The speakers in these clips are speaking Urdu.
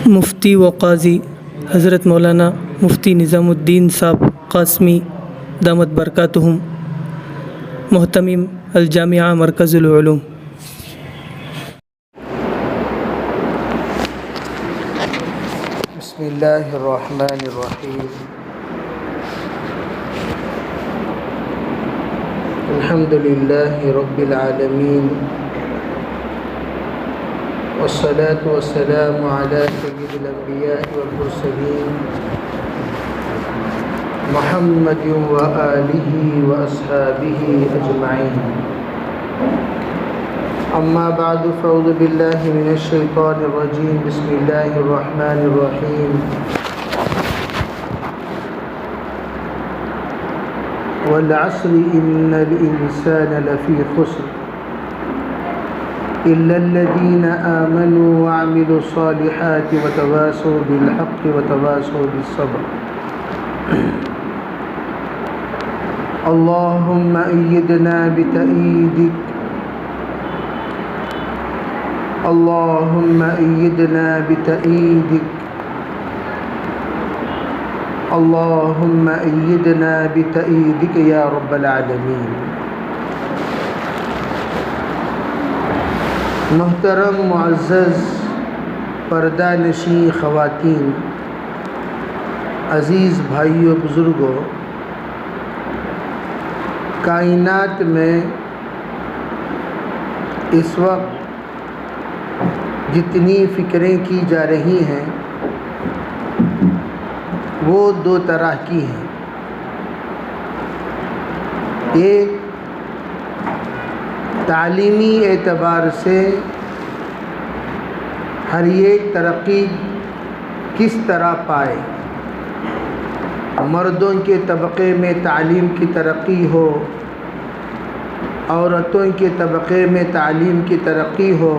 مفتی و قاضی حضرت مولانا مفتی نظام الدین صاحب قاسمی دامت برکاتہم، محتمم الجامعہ مرکز العلوم۔ بسم اللہ الرحمن الرحیم۔ الحمد للہ رب العالمین، والصلاة والسلام علی سید الانبیاء والمرسلین، محمد وآلہ واصحابہ اجمعین۔ اما بعد فاعوذ باللہ من الشیطان الرجیم، بسم اللہ الرحمن الرحیم۔ والعصر ان الانسان لفی خسر الا الذین آمنوا وعملوا الصالحات وتواصوا بالحق وتواصوا بالصبر۔ اللهم أيدنا بتأييدك، اللهم أيدنا بتأييدك، اللهم أيدنا بتأييدك يا رب العالمين۔ محترم معزز پردہ نشین خواتین، عزیز بھائیوں بزرگوں، کائنات میں اس وقت جتنی فکریں کی جا رہی ہیں وہ دو طرح کی ہیں۔ ایک تعلیمی اعتبار سے ہر ایک ترقی کس طرح پائے، مردوں کے طبقے میں تعلیم کی ترقی ہو، عورتوں کے طبقے میں تعلیم کی ترقی ہو،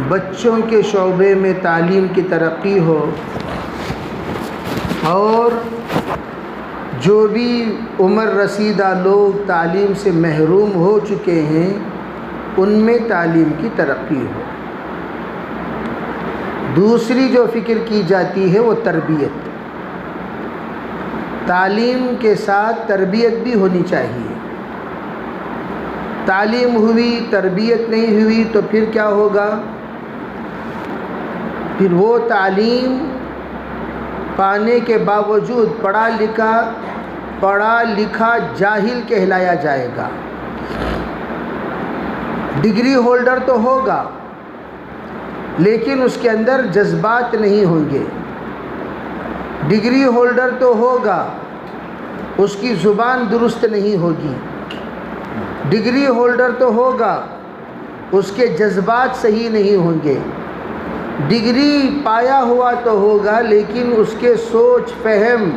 بچوں کے شعبے میں تعلیم کی ترقی ہو، اور جو بھی عمر رسیدہ لوگ تعلیم سے محروم ہو چکے ہیں ان میں تعلیم کی ترقی ہو۔ دوسری جو فکر کی جاتی ہے وہ تربیت، تعلیم کے ساتھ تربیت بھی ہونی چاہیے۔ تعلیم ہوئی تربیت نہیں ہوئی تو پھر کیا ہوگا؟ پھر وہ تعلیم پانے کے باوجود پڑھا لکھا جاہل کہلایا جائے گا۔ ڈگری ہولڈر تو ہوگا لیکن اس کے اندر جذبات نہیں ہوں گے۔ ڈگری ہولڈر تو ہوگا، اس کی زبان درست نہیں ہوگی۔ ڈگری ہولڈر تو ہوگا، اس کے جذبات صحیح نہیں ہوں گے۔ ڈگری پایا ہوا تو ہوگا لیکن اس کے سوچ فہم،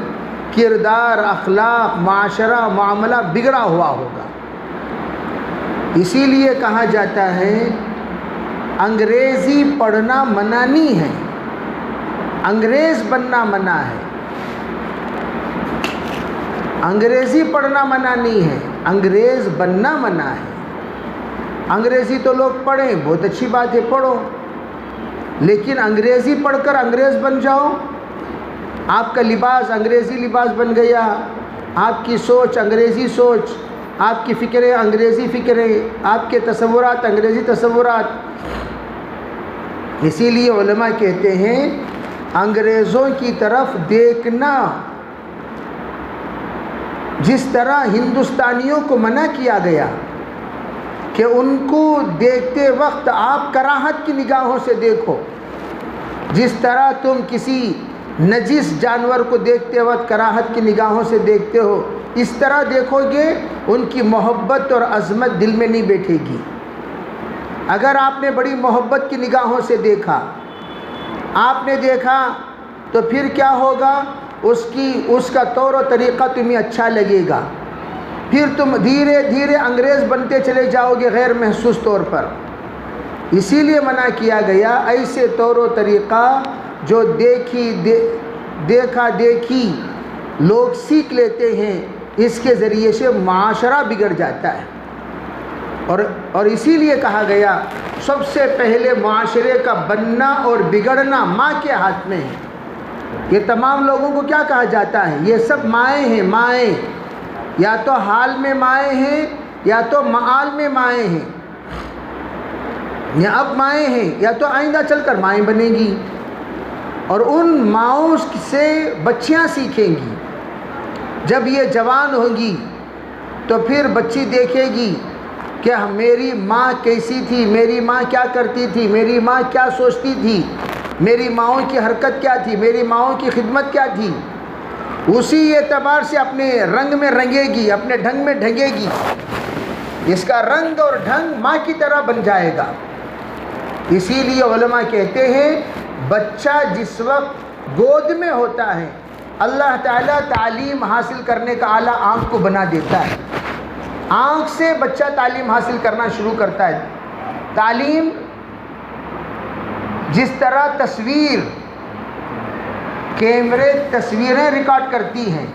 کردار، اخلاق، معاشرہ، معاملہ بگڑا ہوا ہوگا۔ اسی لیے کہا جاتا ہے انگریزی پڑھنا منع نہیں ہے، انگریز بننا منع ہے۔ انگریزی پڑھنا منع نہیں ہے، انگریز بننا منع ہے۔ انگریزی تو لوگ پڑھیں، بہت اچھی بات ہے، پڑھو، لیکن انگریزی پڑھ کر انگریز بن جاؤ، آپ کا لباس انگریزی لباس بن گیا، آپ کی سوچ انگریزی سوچ، آپ کی فکریں انگریزی فکریں، آپ کے تصورات انگریزی تصورات۔ اسی لیے علماء کہتے ہیں انگریزوں کی طرف دیکھنا جس طرح ہندوستانیوں کو منع کیا گیا کہ ان کو دیکھتے وقت آپ کراہت کی نگاہوں سے دیکھو، جس طرح تم کسی نجس جانور کو دیکھتے وقت کراہت کی نگاہوں سے دیکھتے ہو، اس طرح دیکھو گے ان کی محبت اور عظمت دل میں نہیں بیٹھے گی۔ اگر آپ نے بڑی محبت کی نگاہوں سے دیکھا، آپ نے دیکھا تو پھر کیا ہوگا؟ اس کا طور و طریقہ تمہیں اچھا لگے گا، پھر تم دھیرے دھیرے انگریز بنتے چلے جاؤ گے غیر محسوس طور پر۔ اسی لیے منع کیا گیا ایسے طور و طریقہ جو دیکھا دیکھی لوگ سیکھ لیتے ہیں، اس کے ذریعے سے معاشرہ بگڑ جاتا ہے۔ اور اسی لیے کہا گیا سب سے پہلے معاشرے کا بننا اور بگڑنا ماں کے ہاتھ میں ہے۔ یہ تمام لوگوں کو کیا کہا جاتا ہے؟ یہ سب مائیں ہیں، مائیں، یا تو حال میں مائیں ہیں یا تو معال میں مائیں ہیں، یا اب مائیں ہیں یا تو آئندہ چل کر مائیں بنے گی، اور ان ماؤں سے بچیاں سیکھیں گی۔ جب یہ جوان ہوگی تو پھر بچی دیکھے گی کہ میری ماں کیسی تھی، میری ماں کیا کرتی تھی، میری ماں کیا سوچتی تھی، میری ماؤں کی حرکت کیا تھی، میری ماؤں کی خدمت کیا تھی، اسی اعتبار سے اپنے رنگ میں رنگے گی، اپنے ڈھنگ میں ڈھنگے گی، اس کا رنگ اور ڈھنگ ماں کی طرح بن جائے گا۔ اسی لیے علماء کہتے ہیں بچہ جس وقت گود میں ہوتا ہے اللہ تعالیٰ تعلیم حاصل کرنے کا اعلیٰ آنکھ کو بنا دیتا ہے، آنکھ سے بچہ تعلیم حاصل کرنا شروع کرتا ہے۔ تعلیم جس طرح کیمرے تصویریں ریکارڈ کرتی ہیں،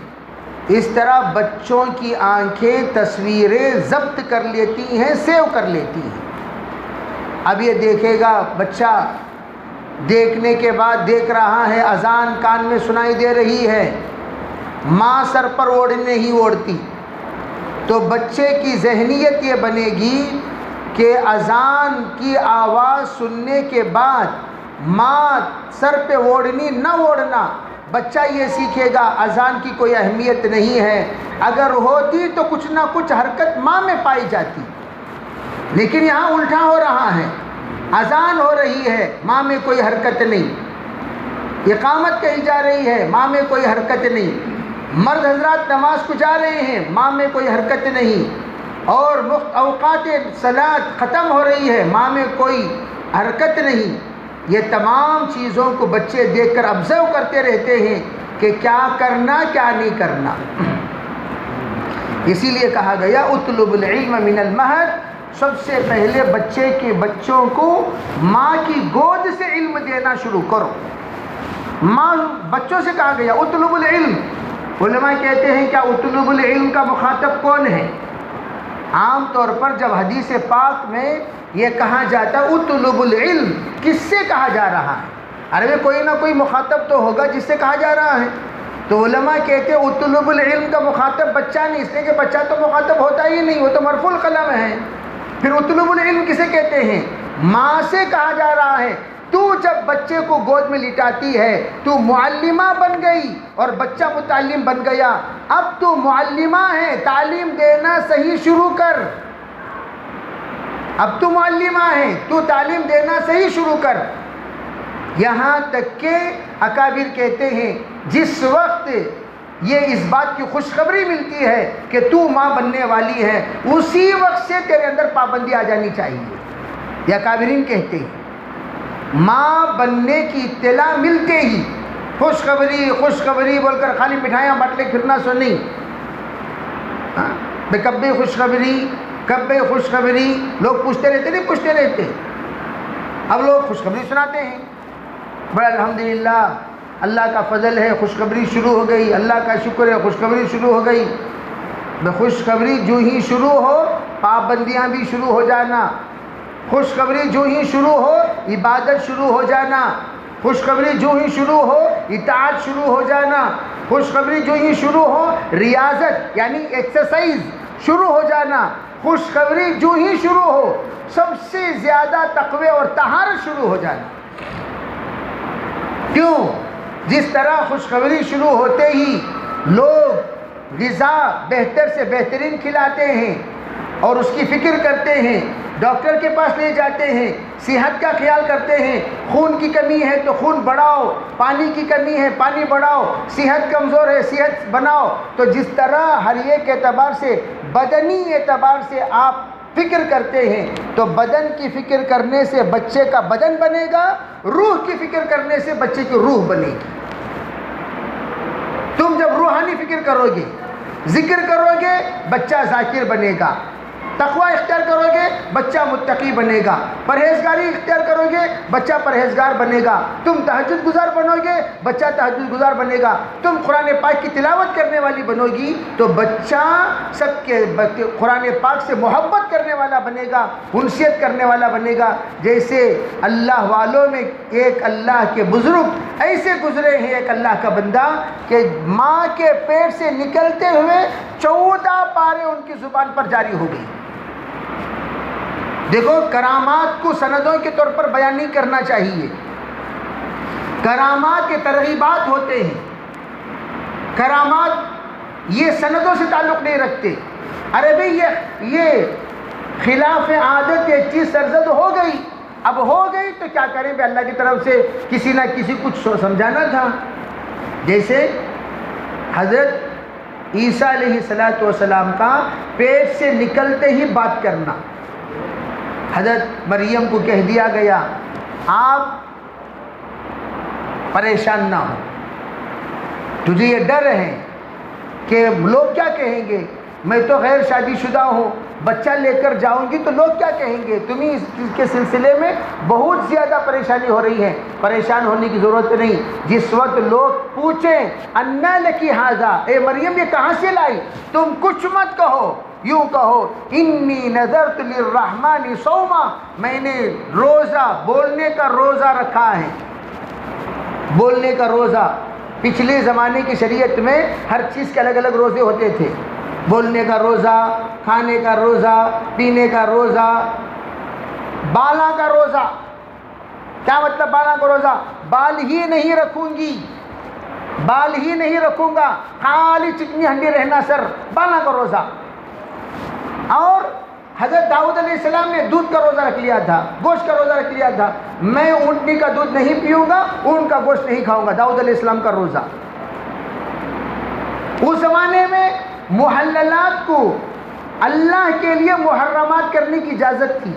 اس طرح بچوں کی آنکھیں تصویریں ضبط کر لیتی ہیں، سیو کر لیتی ہیں۔ اب یہ دیکھے گا بچہ، دیکھنے کے بعد دیکھ رہا ہے اذان کان میں سنائی دے رہی ہے، ماں سر پر اوڑھنے نہیں اوڑھتی، تو بچے کی ذہنیت یہ بنے گی کہ اذان کی آواز سننے کے بعد ماں سر پہ اوڑھنی نہ اوڑھنا، بچہ یہ سیکھے گا اذان کی کوئی اہمیت نہیں ہے، اگر ہوتی تو کچھ نہ کچھ حرکت ماں میں پائی جاتی، لیکن یہاں الٹا ہو رہا ہے، اذان ہو رہی ہے ماں میں کوئی حرکت نہیں، اقامت کہی جا رہی ہے ماں میں کوئی حرکت نہیں، مرد حضرات نماز کو جا رہے ہیں ماں میں کوئی حرکت نہیں، اور اوقات صلاۃ ختم ہو رہی ہے ماں میں کوئی حرکت نہیں۔ یہ تمام چیزوں کو بچے دیکھ کر آبزرو کرتے رہتے ہیں کہ کیا کرنا کیا نہیں کرنا۔ اسی لیے کہا گیا اطلب العلم من المہد، سب سے پہلے بچوں کو ماں کی گود سے علم دینا شروع کرو۔ ماں بچوں سے کہا گیا اطلب العلم۔ علماء کہتے ہیں کیا اطلب العلم کا مخاطب کون ہے؟ عام طور پر جب حدیث پاک میں یہ کہا جاتا ہے اطلب العلم، کس سے کہا جا رہا ہے؟ عربی میں کوئی نہ کوئی مخاطب تو ہوگا جس سے کہا جا رہا ہے، تو علماء کہتے ہیں اطلب العلم کا مخاطب بچہ نہیں، اس لیے کہ بچہ تو مخاطب ہوتا ہی نہیں، وہ تو مرفوع القلم ہے۔ پھر اطلب العلم کسے کہتے ہیں؟ ماں سے کہا جا رہا ہے تو جب بچے کو گود میں لٹاتی ہے تو معلمہ بن گئی اور بچہ متعلم بن گیا، اب تو معلمہ ہے، تعلیم دینا صحیح شروع کر، اب تو معلمہ ہے تو تعلیم دینا صحیح شروع کر۔ یہاں تک کہ اکابر کہتے ہیں جس وقت یہ اس بات کی خوشخبری ملتی ہے کہ تو ماں بننے والی ہے، اسی وقت سے تیرے اندر پابندی آ جانی چاہیے۔ یہ اکابرین کہتے ہیں ماں بننے کی اطلاع ملتے ہی خوشخبری خوشخبری بول کر خالی مٹھائیاں بانٹ لے پھرنا سو نہیں، کب بھی خوشخبری کب بھی خوشخبری، لوگ پوچھتے رہتے نہیں پوچھتے رہتے، اب لوگ خوشخبری سناتے ہیں، بڑا الحمدللہ اللہ کا فضل ہے خوشخبری شروع ہو گئی، اللہ کا شکر ہے خوشخبری شروع ہو گئی۔ خوشخبری جو ہی شروع ہو پابندیاں بھی شروع ہو جانا، خوشخبری جو ہی شروع ہو عبادت شروع ہو جانا، خوشخبری جو ہی شروع ہو اطاعت شروع ہو جانا، خوشخبری جو ہی شروع ہو ریاضت یعنی ایکسرسائز شروع ہو جانا، خوشخبری جو ہی شروع ہو سب سے زیادہ تقوی اور طہارت شروع ہو جانا۔ کیوں؟ جس طرح خوشخبری شروع ہوتے ہی لوگ غذا بہتر سے بہترین کھلاتے ہیں اور اس کی فکر کرتے ہیں، ڈاکٹر کے پاس لے جاتے ہیں، صحت کا خیال کرتے ہیں، خون کی کمی ہے تو خون بڑھاؤ، پانی کی کمی ہے پانی بڑھاؤ، صحت کمزور ہے صحت بناؤ، تو جس طرح ہر ایک اعتبار سے بدنی اعتبار سے آپ فکر کرتے ہیں تو بدن کی فکر کرنے سے بچے کا بدن بنے گا، روح کی فکر کرنے سے بچے کی روح بنے گی۔ تم جب روحانی فکر کرو گے ذکر کرو گے بچہ ذاکر بنے گا، تقوی اختیار کرو گے بچہ متقی بنے گا، پرہیزگاری اختیار کرو گے بچہ پرہیزگار بنے گا، تم تہجد گزار بنو گے بچہ تہجد گزار بنے گا، تم قرآن پاک کی تلاوت کرنے والی بنو گی تو بچہ سب کے قرآن پاک سے محبت کرنے والا بنے گا، انسیت کرنے والا بنے گا۔ جیسے اللہ والوں میں ایک اللہ کے بزرگ ایسے گزرے ہیں، ایک اللہ کا بندہ کہ ماں کے پیٹ سے نکلتے ہوئے 14 پارے ان کی زبان پر جاری ہو گئی۔ دیکھو کرامات کو سندوں کے طور پر بیان نہیں کرنا چاہیے، کرامات کے ترغیبات ہوتے ہیں، کرامات یہ سندوں سے تعلق نہیں رکھتے۔ ارے بھئی یہ خلاف عادت ایک چیز سرزد ہو گئی، اب ہو گئی تو کیا کریں بھئی، اللہ کی طرف سے کسی نہ کسی کچھ سمجھانا تھا۔ جیسے حضرت عیسیٰ علیہ السلام کا پیٹ سے نکلتے ہی بات کرنا، حضرت مریم کو کہہ دیا گیا آپ پریشان نہ ہو، تجھے یہ ڈر ہے کہ لوگ کیا کہیں گے، میں تو غیر شادی شدہ ہوں، بچہ لے کر جاؤں گی تو لوگ کیا کہیں گے، تمہیں اس چیز کے سلسلے میں بہت زیادہ پریشانی ہو رہی ہے۔ پریشان ہونے کی ضرورت نہیں، جس وقت لوگ پوچھیں انا لکی ھذا، اے مریم یہ کہاں سے لائی، تم کچھ مت کہو، یوں کہو انی نذرت للرحمن صوما، میں نے روزہ بولنے کا روزہ رکھا ہے، بولنے کا روزہ۔ پچھلے زمانے کی شریعت میں ہر چیز کے الگ الگ روزے ہوتے تھے، بولنے کا روزہ، کھانے کا روزہ، پینے کا روزہ، بالاں کا روزہ۔ کیا مطلب بالاں کا روزہ؟ بال ہی نہیں رکھوں گی، بال ہی نہیں رکھوں گا، خالی چکنی ہنڈی رہنا سر، بالاں کا روزہ۔ اور حضرت داؤد علیہ السلام نے دودھ کا روزہ رکھ لیا تھا، گوشت کا روزہ رکھ لیا تھا، میں اونٹنی کا دودھ نہیں پیوں گا، اونٹ کا گوشت نہیں کھاؤں گا، داؤد علیہ السلام کا روزہ۔ اس زمانے میں محللات کو اللہ کے لیے محرمات کرنے کی اجازت تھی،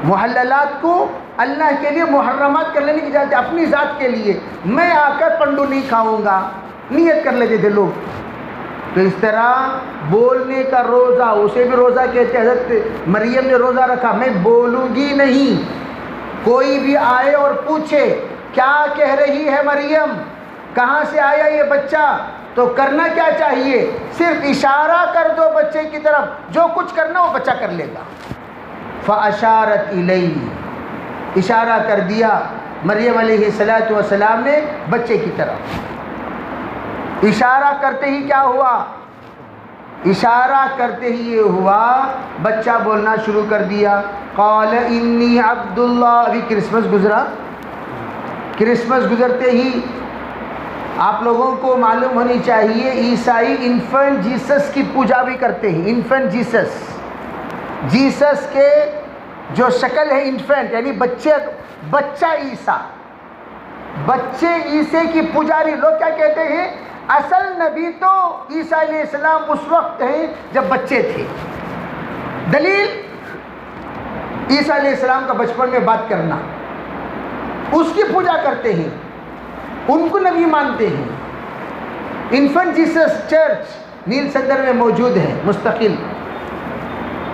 محللات کو اللہ کے لیے محرمات کرنے کی اجازت ہے، اپنی ذات کے لیے میں آ کر پنڈو نہیں کھاؤں گا، نیت کر لیتے تھے لوگ۔ تو اس طرح بولنے کا روزہ، اسے بھی روزہ کہتے ہیں۔ حضرت مریم نے روزہ رکھا، میں بولوں گی نہیں، کوئی بھی آئے اور پوچھے کیا کہہ رہی ہے مریم، کہاں سے آیا یہ بچہ، تو کرنا کیا چاہیے، صرف اشارہ کر دو بچے کی طرف، جو کچھ کرنا وہ بچہ کر لے گا۔ فَأَشَارَتْ إِلَيْهِ، اشارہ کر دیا مریم علیہ السلام نے بچے کی طرف۔ اشارہ کرتے ہی کیا ہوا، اشارہ کرتے ہی یہ ہوا بچہ بولنا شروع کر دیا، قال انی عبد اللہ۔ ابھی کرسمس گزرا، کرسمس گزرتے ہی آپ لوگوں کو معلوم ہونی چاہیے عیسائی انفنٹ جیسس کی پوجا بھی کرتے ہیں۔ انفنٹ جیسس، جیسس کے جو شکل ہے انفنٹ یعنی بچہ عیسیٰ، بچے عیسیٰ کی پجاری۔ لوگ کیا کہتے ہیں، اصل نبی تو عیسیٰ علیہ السلام اس وقت ہیں جب بچے تھے۔ دلیل عیسیٰ علیہ السلام کا بچپن میں بات کرنا، اس کی پوجا کرتے ہیں، ان کو نبی مانتے ہیں۔ انفنٹ جیسس چرچ نیل سندر میں موجود ہے مستقل۔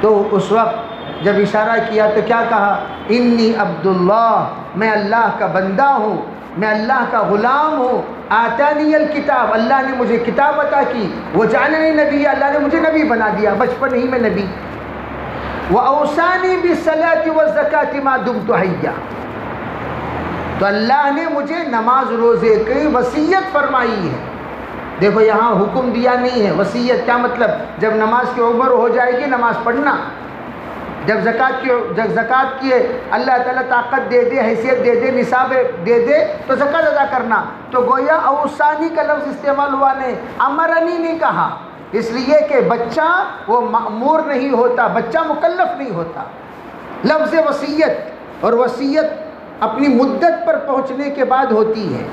تو اس وقت جب اشارہ کیا تو کیا کہا، انی عبداللہ، میں اللہ کا بندہ ہوں، میں اللہ کا غلام ہوں، آتانی الکتاب، اللہ نے مجھے کتاب عطا کی، وجعلنی نبی، اللہ نے مجھے نبی بنا دیا بچپن ہی میں نبی، وأوصانی بالصلاۃ والزکاۃ ما دمت حیا، تو اللہ نے مجھے نماز روزے کی وصیت فرمائی ہے۔ دیکھو یہاں حکم دیا نہیں ہے، وصیت کیا مطلب، جب نماز کی عمر ہو جائے گی نماز پڑھنا، جب زکوٰۃ کی اللہ تعالیٰ طاقت دے دے، حیثیت دے دے، نصاب دے دے تو زکوٰۃ ادا کرنا۔ تو گویا اوصانی کا لفظ استعمال ہوا نہیں، امرنی نہیں کہا، اس لیے کہ بچہ وہ مأمور نہیں ہوتا، بچہ مکلف نہیں ہوتا۔ لفظ وصیت، اور وصیت اپنی مدت پر پہنچنے کے بعد ہوتی ہے،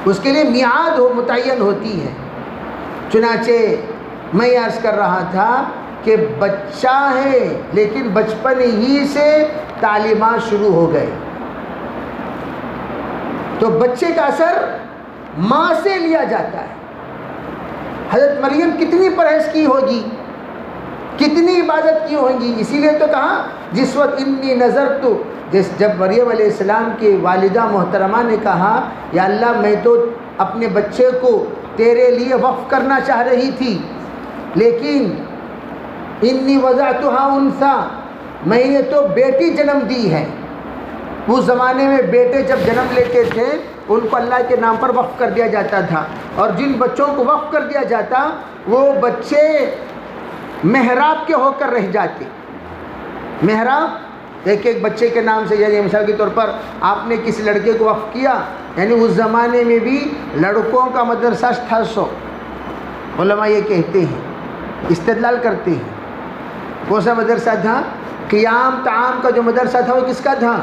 اس کے لیے میعاد متعین ہوتی ہے۔ چنانچہ میں عرض کر رہا تھا کہ بچہ ہے لیکن بچپن ہی سے تعلیمات شروع ہو گئے، تو بچے کا اثر ماں سے لیا جاتا ہے۔ حضرت مریم کتنی پرہیز کی ہوگی، کتنی عبادت کی ہوں گی. اسی لیے تو کہا جس وقت انی نظرت، جب مریم علیہ السلام کی والدہ محترمہ نے کہا یا اللہ میں تو اپنے بچے کو تیرے لیے وقف کرنا چاہ رہی تھی، لیکن انی وضعتھا انثی، میں نے تو بیٹی جنم دی ہے. اس زمانے میں بیٹے جب جنم لیتے تھے ان کو اللہ کے نام پر وقف کر دیا جاتا تھا، اور جن بچوں کو وقف کر دیا جاتا وہ بچے محراب کے ہو کر رہ جاتے. محراب ایک ایک بچے کے نام سے، یعنی مثال کے طور پر آپ نے کسی لڑکے کو وقف کیا، یعنی اس زمانے میں بھی لڑکوں کا مدرسہ تھا 100. علماء یہ کہتے ہیں، استدلال کرتے ہیں. کون سا مدرسہ تھا؟ قیام طعام کا جو مدرسہ تھا وہ کس کا تھا؟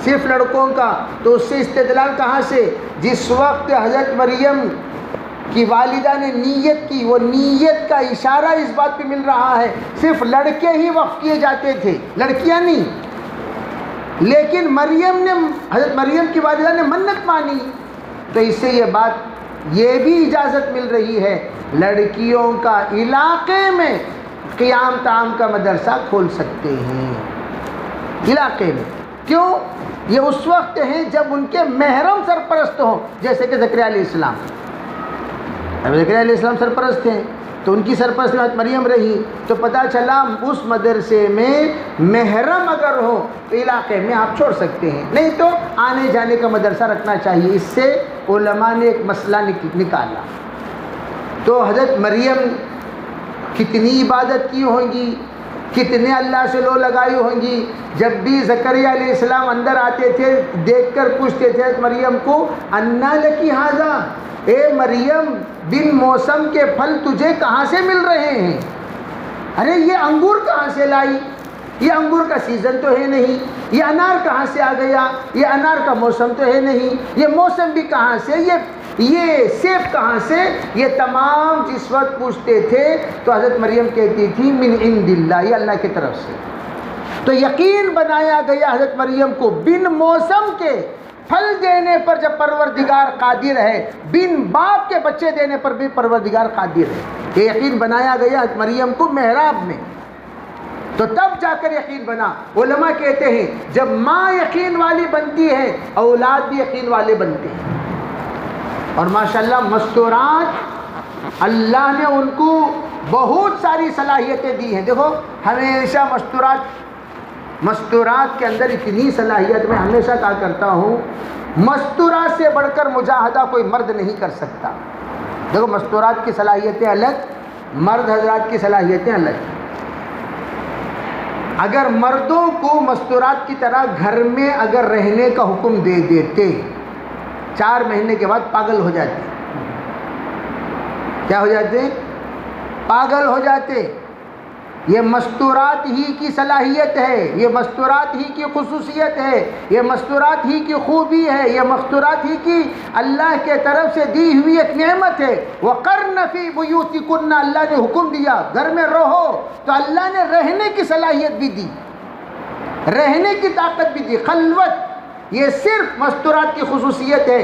صرف لڑکوں کا. تو اس سے استدلال کہاں سے؟ جس وقت حضرت مریم کی والدہ نے نیت کی، وہ نیت کا اشارہ اس بات پہ مل رہا ہے صرف لڑکے ہی وقف کیے جاتے تھے، لڑکیاں نہیں. لیکن حضرت مریم کی والدہ نے منت مانی، تو اس سے یہ بات یہ بھی اجازت مل رہی ہے لڑکیوں کا علاقے میں قیام طعام کا مدرسہ کھول سکتے ہیں. علاقے میں کیوں؟ یہ اس وقت ہیں جب ان کے محرم سرپرست ہوں، جیسے کہ زکریا علیہ السلام. اب زکریا علیہ السلام سرپرست ہیں تو ان کی سرپرست حضرت مریم رہی، تو پتہ چلا اس مدرسے میں محرم اگر ہو تو علاقے میں آپ چھوڑ سکتے ہیں، نہیں تو آنے جانے کا مدرسہ رکھنا چاہیے. اس سے علماء نے ایک مسئلہ نکالا. تو حضرت مریم کتنی عبادت کی ہوں گی، کتنے اللہ سے لو لگائی ہوں گی. جب بھی زکریا علیہ السلام اندر آتے تھے دیکھ کر پوچھتے تھے مریم کو، انا لکی ھذا، اے مریم بن موسم کے پھل تجھے کہاں سے مل رہے ہیں؟ ارے یہ انگور کہاں سے لائی؟ یہ انگور کا سیزن تو ہے نہیں. یہ انار کہاں سے آ گیا؟ یہ انار کا موسم تو ہے نہیں. یہ موسم بھی کہاں سے؟ یہ سیب کہاں سے؟ یہ تمام جس وقت پوچھتے تھے تو حضرت مریم کہتی تھی من عند اللہ، یہ اللہ کی طرف سے. تو یقین بنایا گیا حضرت مریم کو بن موسم کے پھل دینے پر جب پروردگار قادر ہے، بن باپ کے بچے دینے پر بھی پروردگار قادر ہے. یہ یقین بنایا گیا حضرت مریم کو محراب میں، تو تب جا کر یقین بنا. علماء کہتے ہیں جب ماں یقین والی بنتی ہے اولاد بھی یقین والے بنتے ہیں. اور ماشاءاللہ مستورات اللہ نے ان کو بہت ساری صلاحیتیں دی ہیں. دیکھو ہمیشہ مستورات کے اندر اتنی صلاحیت، میں ہمیشہ کہا کرتا ہوں مستورات سے بڑھ کر مجاہدہ کوئی مرد نہیں کر سکتا. دیکھو مستورات کی صلاحیتیں الگ، مرد حضرات کی صلاحیتیں الگ. اگر مردوں کو مستورات کی طرح گھر میں اگر رہنے کا حکم دے دیتے 4 مہینے کے بعد پاگل ہو جاتے. کیا ہو جاتے؟ پاگل ہو جاتے. یہ مستورات ہی کی صلاحیت ہے، یہ مستورات ہی کی خصوصیت ہے، یہ مستورات ہی کی خوبی ہے، یہ مستورات ہی کی اللہ کے طرف سے دی ہوئی ایک نعمت ہے. وَقَرْنَ فِي بُيُوتِكُنَّ، اللہ نے حکم دیا گھر میں رہو، تو اللہ نے رہنے کی صلاحیت بھی دی، رہنے کی طاقت بھی دی. خلوت یہ صرف مستورات کی خصوصیت ہے.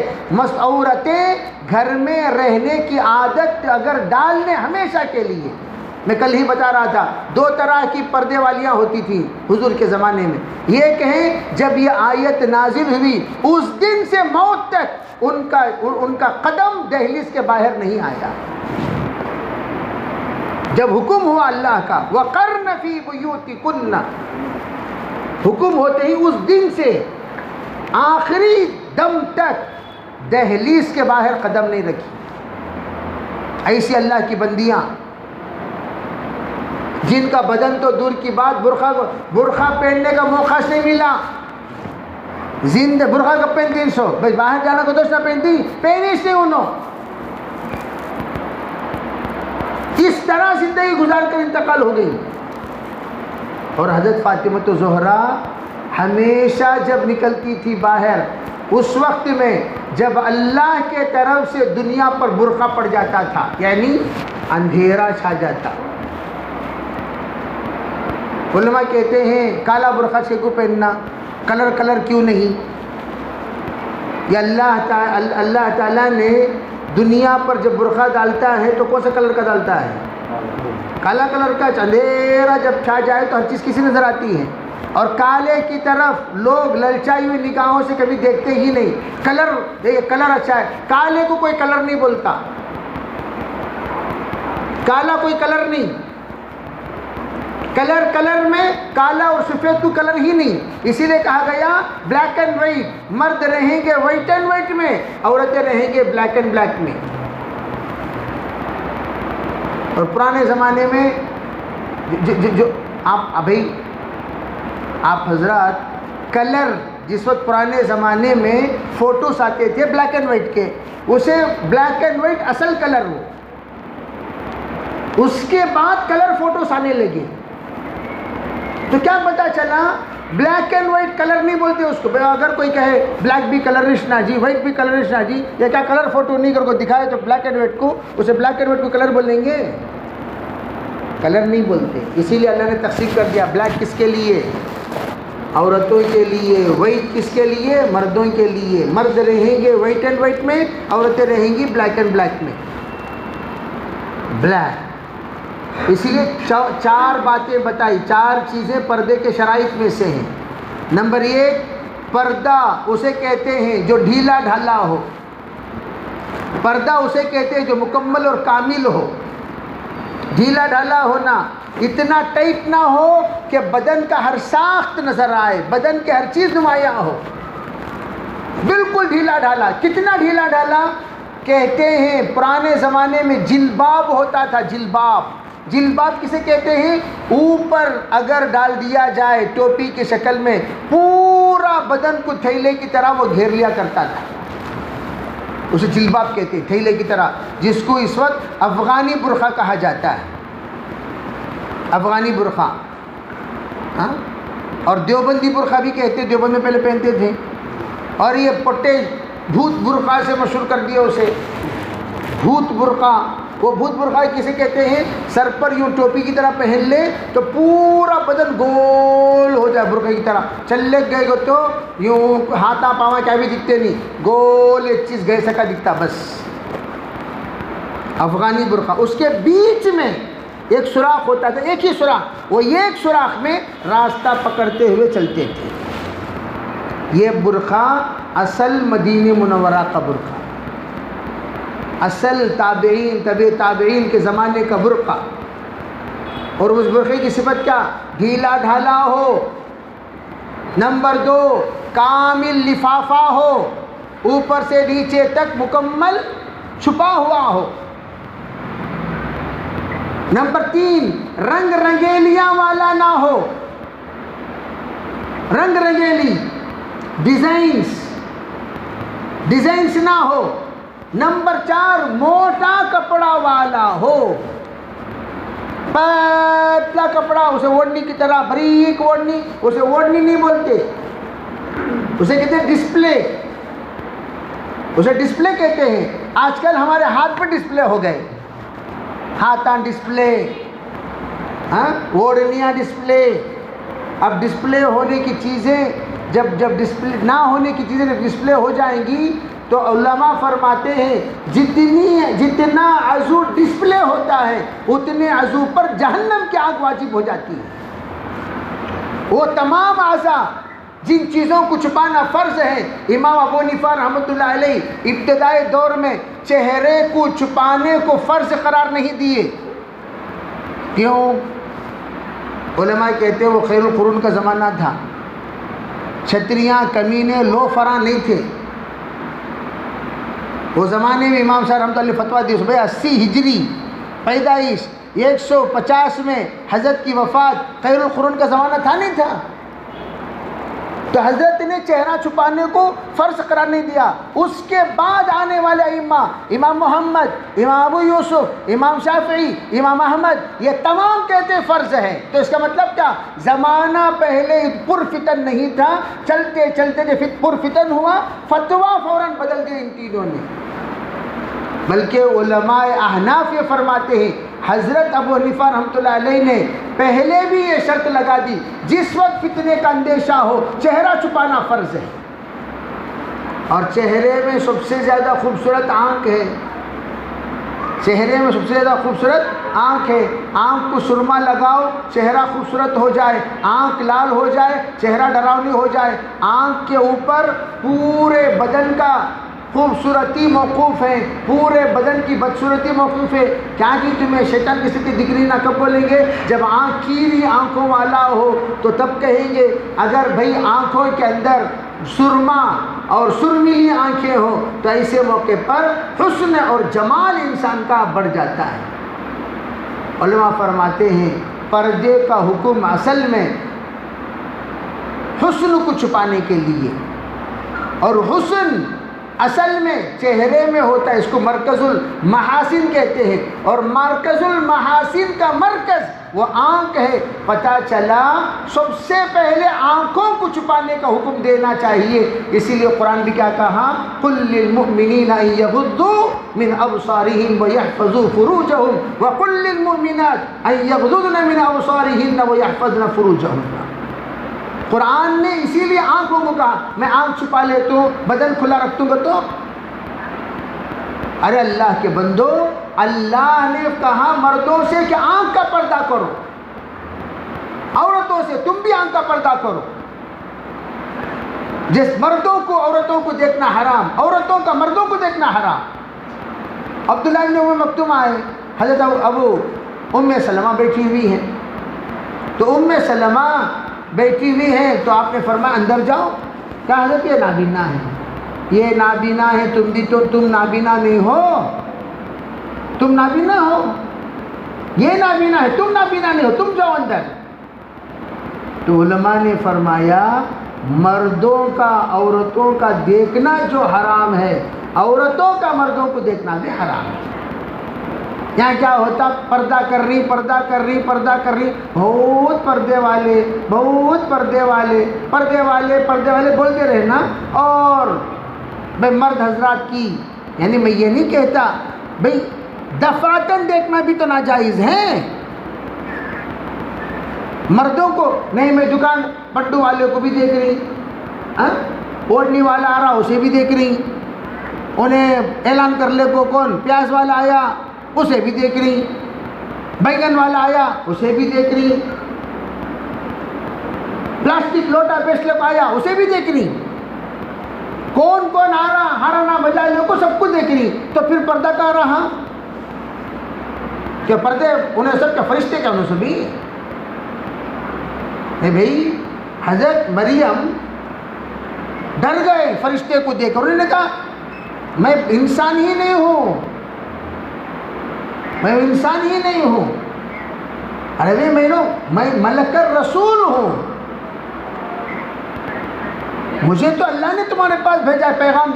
عورتیں گھر میں رہنے کی عادت اگر ڈال لیں ہمیشہ کے لیے. میں کل ہی بتا رہا تھا 2 طرح کی پردے والیاں ہوتی تھیں حضور کے زمانے میں. یہ کہیں جب یہ آیت نازل ہوئی اس دن سے موت تک ان کا قدم دہلیز کے باہر نہیں آیا. جب حکم ہوا اللہ کا وَقَرْنَ فِي بُيُوتِكُنَّ، حکم ہوتے ہی اس دن سے آخری دم تک دہلیز کے باہر قدم نہیں رکھی. ایسی اللہ کی بندیاں جن کا بدن تو دور کی بات، برقع پہننے کا موقع نہیں ملا. برقع کب پہنتی ہیں؟ بھائی باہر جانا کو دوست نہ پہنی سے انہوں. اس طرح زندگی گزار کر انتقال ہو گئی. اور حضرت فاطمہ زہرا ہمیشہ جب نکلتی تھی باہر اس وقت میں جب اللہ کے طرف سے دنیا پر برقع پڑ جاتا تھا، یعنی اندھیرا چھا جاتا. علماء کہتے ہیں کالا برقع سے کیوں پہننا، کلر کیوں نہیں؟ یہ اللہ تعالیٰ نے دنیا پر جب برقع ڈالتا ہے تو کون سا کلر کا ڈالتا ہے؟ کالا کلر کا اندھیرا جب چھا جائے تو ہر چیز کسی نظر آتی ہے، اور کالے کی طرف لوگ للچائی ہوئی نگاہوں سے کبھی دیکھتے ہی نہیں. کلر دیکھیے، کلر اچھا ہے، کالے کو کوئی کلر نہیں بولتا، کالا کوئی کلر نہیں. کلر میں کالا اور سفید تو کلر ہی نہیں، اسی لیے کہا گیا بلیک اینڈ وائٹ. مرد رہیں گے وائٹ اینڈ وائٹ میں، عورتیں رہیں گے بلیک اینڈ بلیک میں. اور پرانے زمانے میں جو آپ حضرات کلر، جس وقت پرانے زمانے میں فوٹوز آتے تھے بلیک اینڈ وائٹ کے، اسے بلیک اینڈ وائٹ اصل کلر ہو، اس کے بعد کلر فوٹوز آنے لگے. تو کیا پتا چلا بلیک اینڈ وائٹ کلر نہیں بولتے اس کو. اگر کوئی کہے بلیک بھی کلرش نہ جی، وائٹ بھی کلرش نہ جی، یا کیا کلر فوٹو نہیں کر کو دکھائے تو بلیک اینڈ وائٹ کو، اسے بلیک اینڈ وائٹ کو کلر بولیں گے؟ کلر نہیں بولتے. اسی لیے اللہ نے تقسیم کر دیا، بلیک کس کے لیے؟ عورتوں کے لیے. وائٹ کس کے لیے؟ مردوں کے لیے. مرد رہیں گے وائٹ اینڈ وائٹ میں، عورتیں رہیں گی بلیک اینڈ بلیک میں. بلیک. اسی لیے 4 باتیں بتائی، 4 چیزیں پردے کے شرائط میں سے ہیں. نمبر 1، پردہ اسے کہتے ہیں جو ڈھیلا ڈھالا ہو. پردہ اسے کہتے ہیں جو مکمل اور کامل ہو. ڈھیلا ڈھالا ہونا، اتنا ٹائٹ نہ ہو کہ بدن کا ہر ساخت نظر آئے، بدن کی ہر چیز نمایاں ہو. بالکل ڈھیلا ڈھالا. کتنا ڈھیلا ڈھالا؟ کہتے ہیں پرانے زمانے میں جلباب ہوتا تھا. جلباب کسے کہتے ہیں؟ اوپر اگر ڈال دیا جائے ٹوپی کی شکل میں، پورا بدن کو تھیلے کی طرح وہ گھیر لیا کرتا تھا، اسے جلباب کہتے ہیں، تھیلے کی طرح، جس کو اس وقت افغانی برقع کہا جاتا ہے. افغانی برقع، ہاں، اور دیوبندی برقع بھی کہتے ہیں، دیوبند میں پہلے پہنتے تھے. اور یہ پٹے بھوت برقع سے مشہور کر دیا اسے، بھوت برقع. وہ بھوت برقع کسے کہتے ہیں؟ سر پر یوں ٹوپی کی طرح پہن لے تو پورا بدن گول ہو جائے برقع کی طرح. چلے گئے گو تو یوں ہاتھا پاواں کیا بھی دکھتے نہیں، گول ایک چیز گئے سکا دکھتا بس. افغانی برقع. اس کے بیچ میں ایک سوراخ ہوتا تھا، ایک ہی سوراخ، وہ ایک سوراخ میں راستہ پکڑتے ہوئے چلتے تھے. یہ برقع اصل مدینہ منورہ کا برقع، اصل تابعین، طبع تابعین کے زمانے کا برقع. اور اس برقعے کی صفت کیا؟ ڈھیلا ڈھالا ہو. نمبر 2، کامل لفافہ ہو، اوپر سے نیچے تک مکمل چھپا ہوا ہو. نمبر 3، رنگ رنگیلیاں والا نہ ہو، رنگ رنگیلی ڈیزائنز نہ ہو. نمبر 4، موٹا کپڑا والا ہو، پتلا کپڑا، اسے اوڑھنی کی طرح باریک اوڑھنی، اسے اوڑھنی نہیں بولتے، اسے کہتے ہیں ڈسپلے، اسے ڈسپلے کہتے ہیں. آج کل ہمارے ہاتھ پہ ڈسپلے ہو گئے، ہاتھاں ڈسپلے، ہاں، اوڑھنیاں ڈسپلے. اب ڈسپلے ہونے کی چیزیں جب ڈسپلے نہ ہونے کی چیزیں جب ڈسپلے ہو جائیں گی تو علماء فرماتے ہیں جتنا عضو ڈسپلے ہوتا ہے اتنے عضو پر جہنم کی آگ واجب ہو جاتی ہے. وہ تمام اعضاء جن چیزوں کو چھپانا فرض ہے، امام ابو حنیفہ رحمۃ اللہ علیہ ابتدائی دور میں چہرے کو چھپانے کو فرض قرار نہیں دیے. کیوں؟ علماء کہتے ہیں وہ خیر القرون کا زمانہ تھا، چھتریاں، کمینے، لوفراں نہیں تھے. وہ زمانے میں امام صاحب رحمۃ اللہ علیہ فتویٰ دی، 80 ہجری پیدائش، 150 میں حضرت کی وفات، خیر القرون کا زمانہ تھا نہیں تھا. تو حضرت نے چہرہ چھپانے کو فرض قرار نہیں دیا. اس کے بعد آنے والے ائمہ، امام محمد، امام ابو یوسف، امام شافعی، امام احمد، یہ تمام کہتے ہیں فرض ہے. تو اس کا مطلب کیا؟ زمانہ پہلے پرفتن نہیں تھا، چلتے چلتے جب پرفتن ہوا فتویٰ فوراً بدل دی ان تینوں نے. بلکہ علماء احناف یہ فرماتے ہیں حضرت ابو حنیفہ رحمۃ اللہ علیہ نے پہلے بھی یہ شرط لگا دی، جس وقت فتنے کا اندیشہ ہو چہرہ چھپانا فرض ہے. اور چہرے میں سب سے زیادہ خوبصورت آنکھ ہے. چہرے میں سب سے زیادہ خوبصورت آنکھ ہے. آنکھ کو سرما لگاؤ چہرہ خوبصورت ہو جائے, آنکھ لال ہو جائے چہرہ ڈراؤنی ہو جائے. آنکھ کے اوپر پورے بدن کا خوبصورتی موقوف ہے, پورے بدن کی بدصورتی موقوف ہے. کیا کہ تمہیں شیطان کسی کی دگری نہ کب بولیں گے؟ جب آنکھ کیری آنکھوں والا ہو تو تب کہیں گے. اگر بھئی آنکھوں کے اندر سرما اور سرمیلی آنکھیں ہوں تو ایسے موقع پر حسن اور جمال انسان کا بڑھ جاتا ہے. علماء فرماتے ہیں پردے کا حکم اصل میں حسن کو چھپانے کے لیے, اور حسن اصل میں چہرے میں ہوتا ہے. اس کو مرکز المحاسن کہتے ہیں, اور مرکز المحاسن کا مرکز وہ آنکھ ہے. پتہ چلا سب سے پہلے آنکھوں کو چھپانے کا حکم دینا چاہیے. اسی لیے قرآن بھی کیا کہا؟ قل للمؤمنین ان یغضوا من ابصارہم ویحفظوا فروجہم وقل للمؤمنات ان یغضضن من ابصارہن ویحفظن فروجہم. قرآن نے اسی لیے آنکھوں کو کہا. میں آنکھ چھپا لیتا ہوں بدن کھلا رکھتوں گا تو؟ ارے اللہ کے بندو, اللہ نے کہا مردوں سے کہ آنکھ کا پردہ کرو, عورتوں سے تم بھی آنکھ کا پردہ کرو. جس مردوں کو عورتوں کو دیکھنا حرام, عورتوں کا مردوں کو دیکھنا حرام. عبداللہ بن ام مکتوم آئے, حضرت ابو ام سلمہ بیٹھی ہوئی ہیں, تو ام سلمہ بیٹھی ہوئی ہیں تو آپ نے فرمایا اندر جاؤ. کہا حضرت یہ نابینا ہے, یہ نابینا ہے, تم بھی تو تم نابینا نہیں ہو, تم نابینا ہو, یہ نابینا ہے, تم نابینا نہیں ہو, تم جاؤ اندر. تو علماء نے فرمایا مردوں کا عورتوں کا دیکھنا جو حرام ہے, عورتوں کا مردوں کو دیکھنا بھی حرام ہے. یہاں کیا ہوتا؟ پردہ کر رہی پردہ کر رہی پردہ کر رہی, بہت پردے والے بہت پردے والے پردے والے پردے والے بولتے رہے نا. اور بھائی مرد حضرات کی, یعنی میں یہ نہیں کہتا بھائی دفعتاً دیکھنا بھی تو ناجائز ہے. مردوں کو نہیں, میں دکان پٹو والے کو بھی دیکھ رہی, اوڑھنی والا آ رہا اسے بھی دیکھ رہی, انہیں اعلان کر لے کو کون پیاز والا آیا اسے بھی دیکھ رہی, بیگن والا آیا اسے بھی دیکھ رہی, پلاسٹک لوٹا بیچنے کو آیا اسے بھی دیکھ رہی, کون کون آ رہا ہرانا بجائے لوگ کو سب کو دیکھ رہی. تو پھر پردہ کا رہا کہ پردے انہیں سب کے فرشتے کیا انہیں سبھی نہیں. بھائی حضرت مریم ڈر گئے فرشتے کو دیکھ کر, انہوں نے کہا میں انسان ہی نہیں ہوں, میں انسان ہی نہیں ہوں. ارے میں ملک الرسول ہوں, مجھے تو اللہ نے تمہارے پاس بھیجا پیغام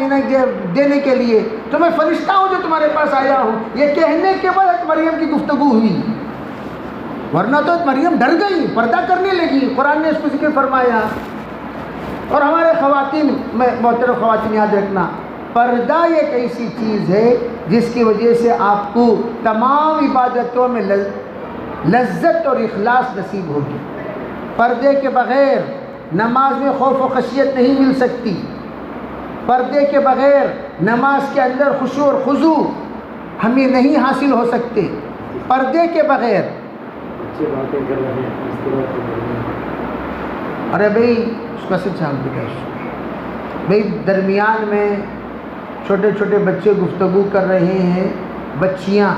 دینے کے لیے, تو میں فرشتہ ہوں جو تمہارے پاس آیا ہوں. یہ کہنے کے بعد مریم کی گفتگو ہوئی, ورنہ تو مریم ڈر گئی, پردہ کرنے لگی. قرآن نے اس کو ذکر فرمایا. اور ہمارے خواتین, میں محترم خواتین یاد رکھنا, پردہ ایک ایسی چیز ہے جس کی وجہ سے آپ کو تمام عبادتوں میں لذت اور اخلاص نصیب ہوگی. پردے کے بغیر نماز میں خوف و خشیت نہیں مل سکتی, پردے کے بغیر نماز کے اندر خشوع اور خضوع ہمیں نہیں حاصل ہو سکتے. پردے کے بغیر ارے بھائی اس کا سچ بھائی درمیان میں چھوٹے چھوٹے بچے گفتگو کر رہے ہیں, بچیاں,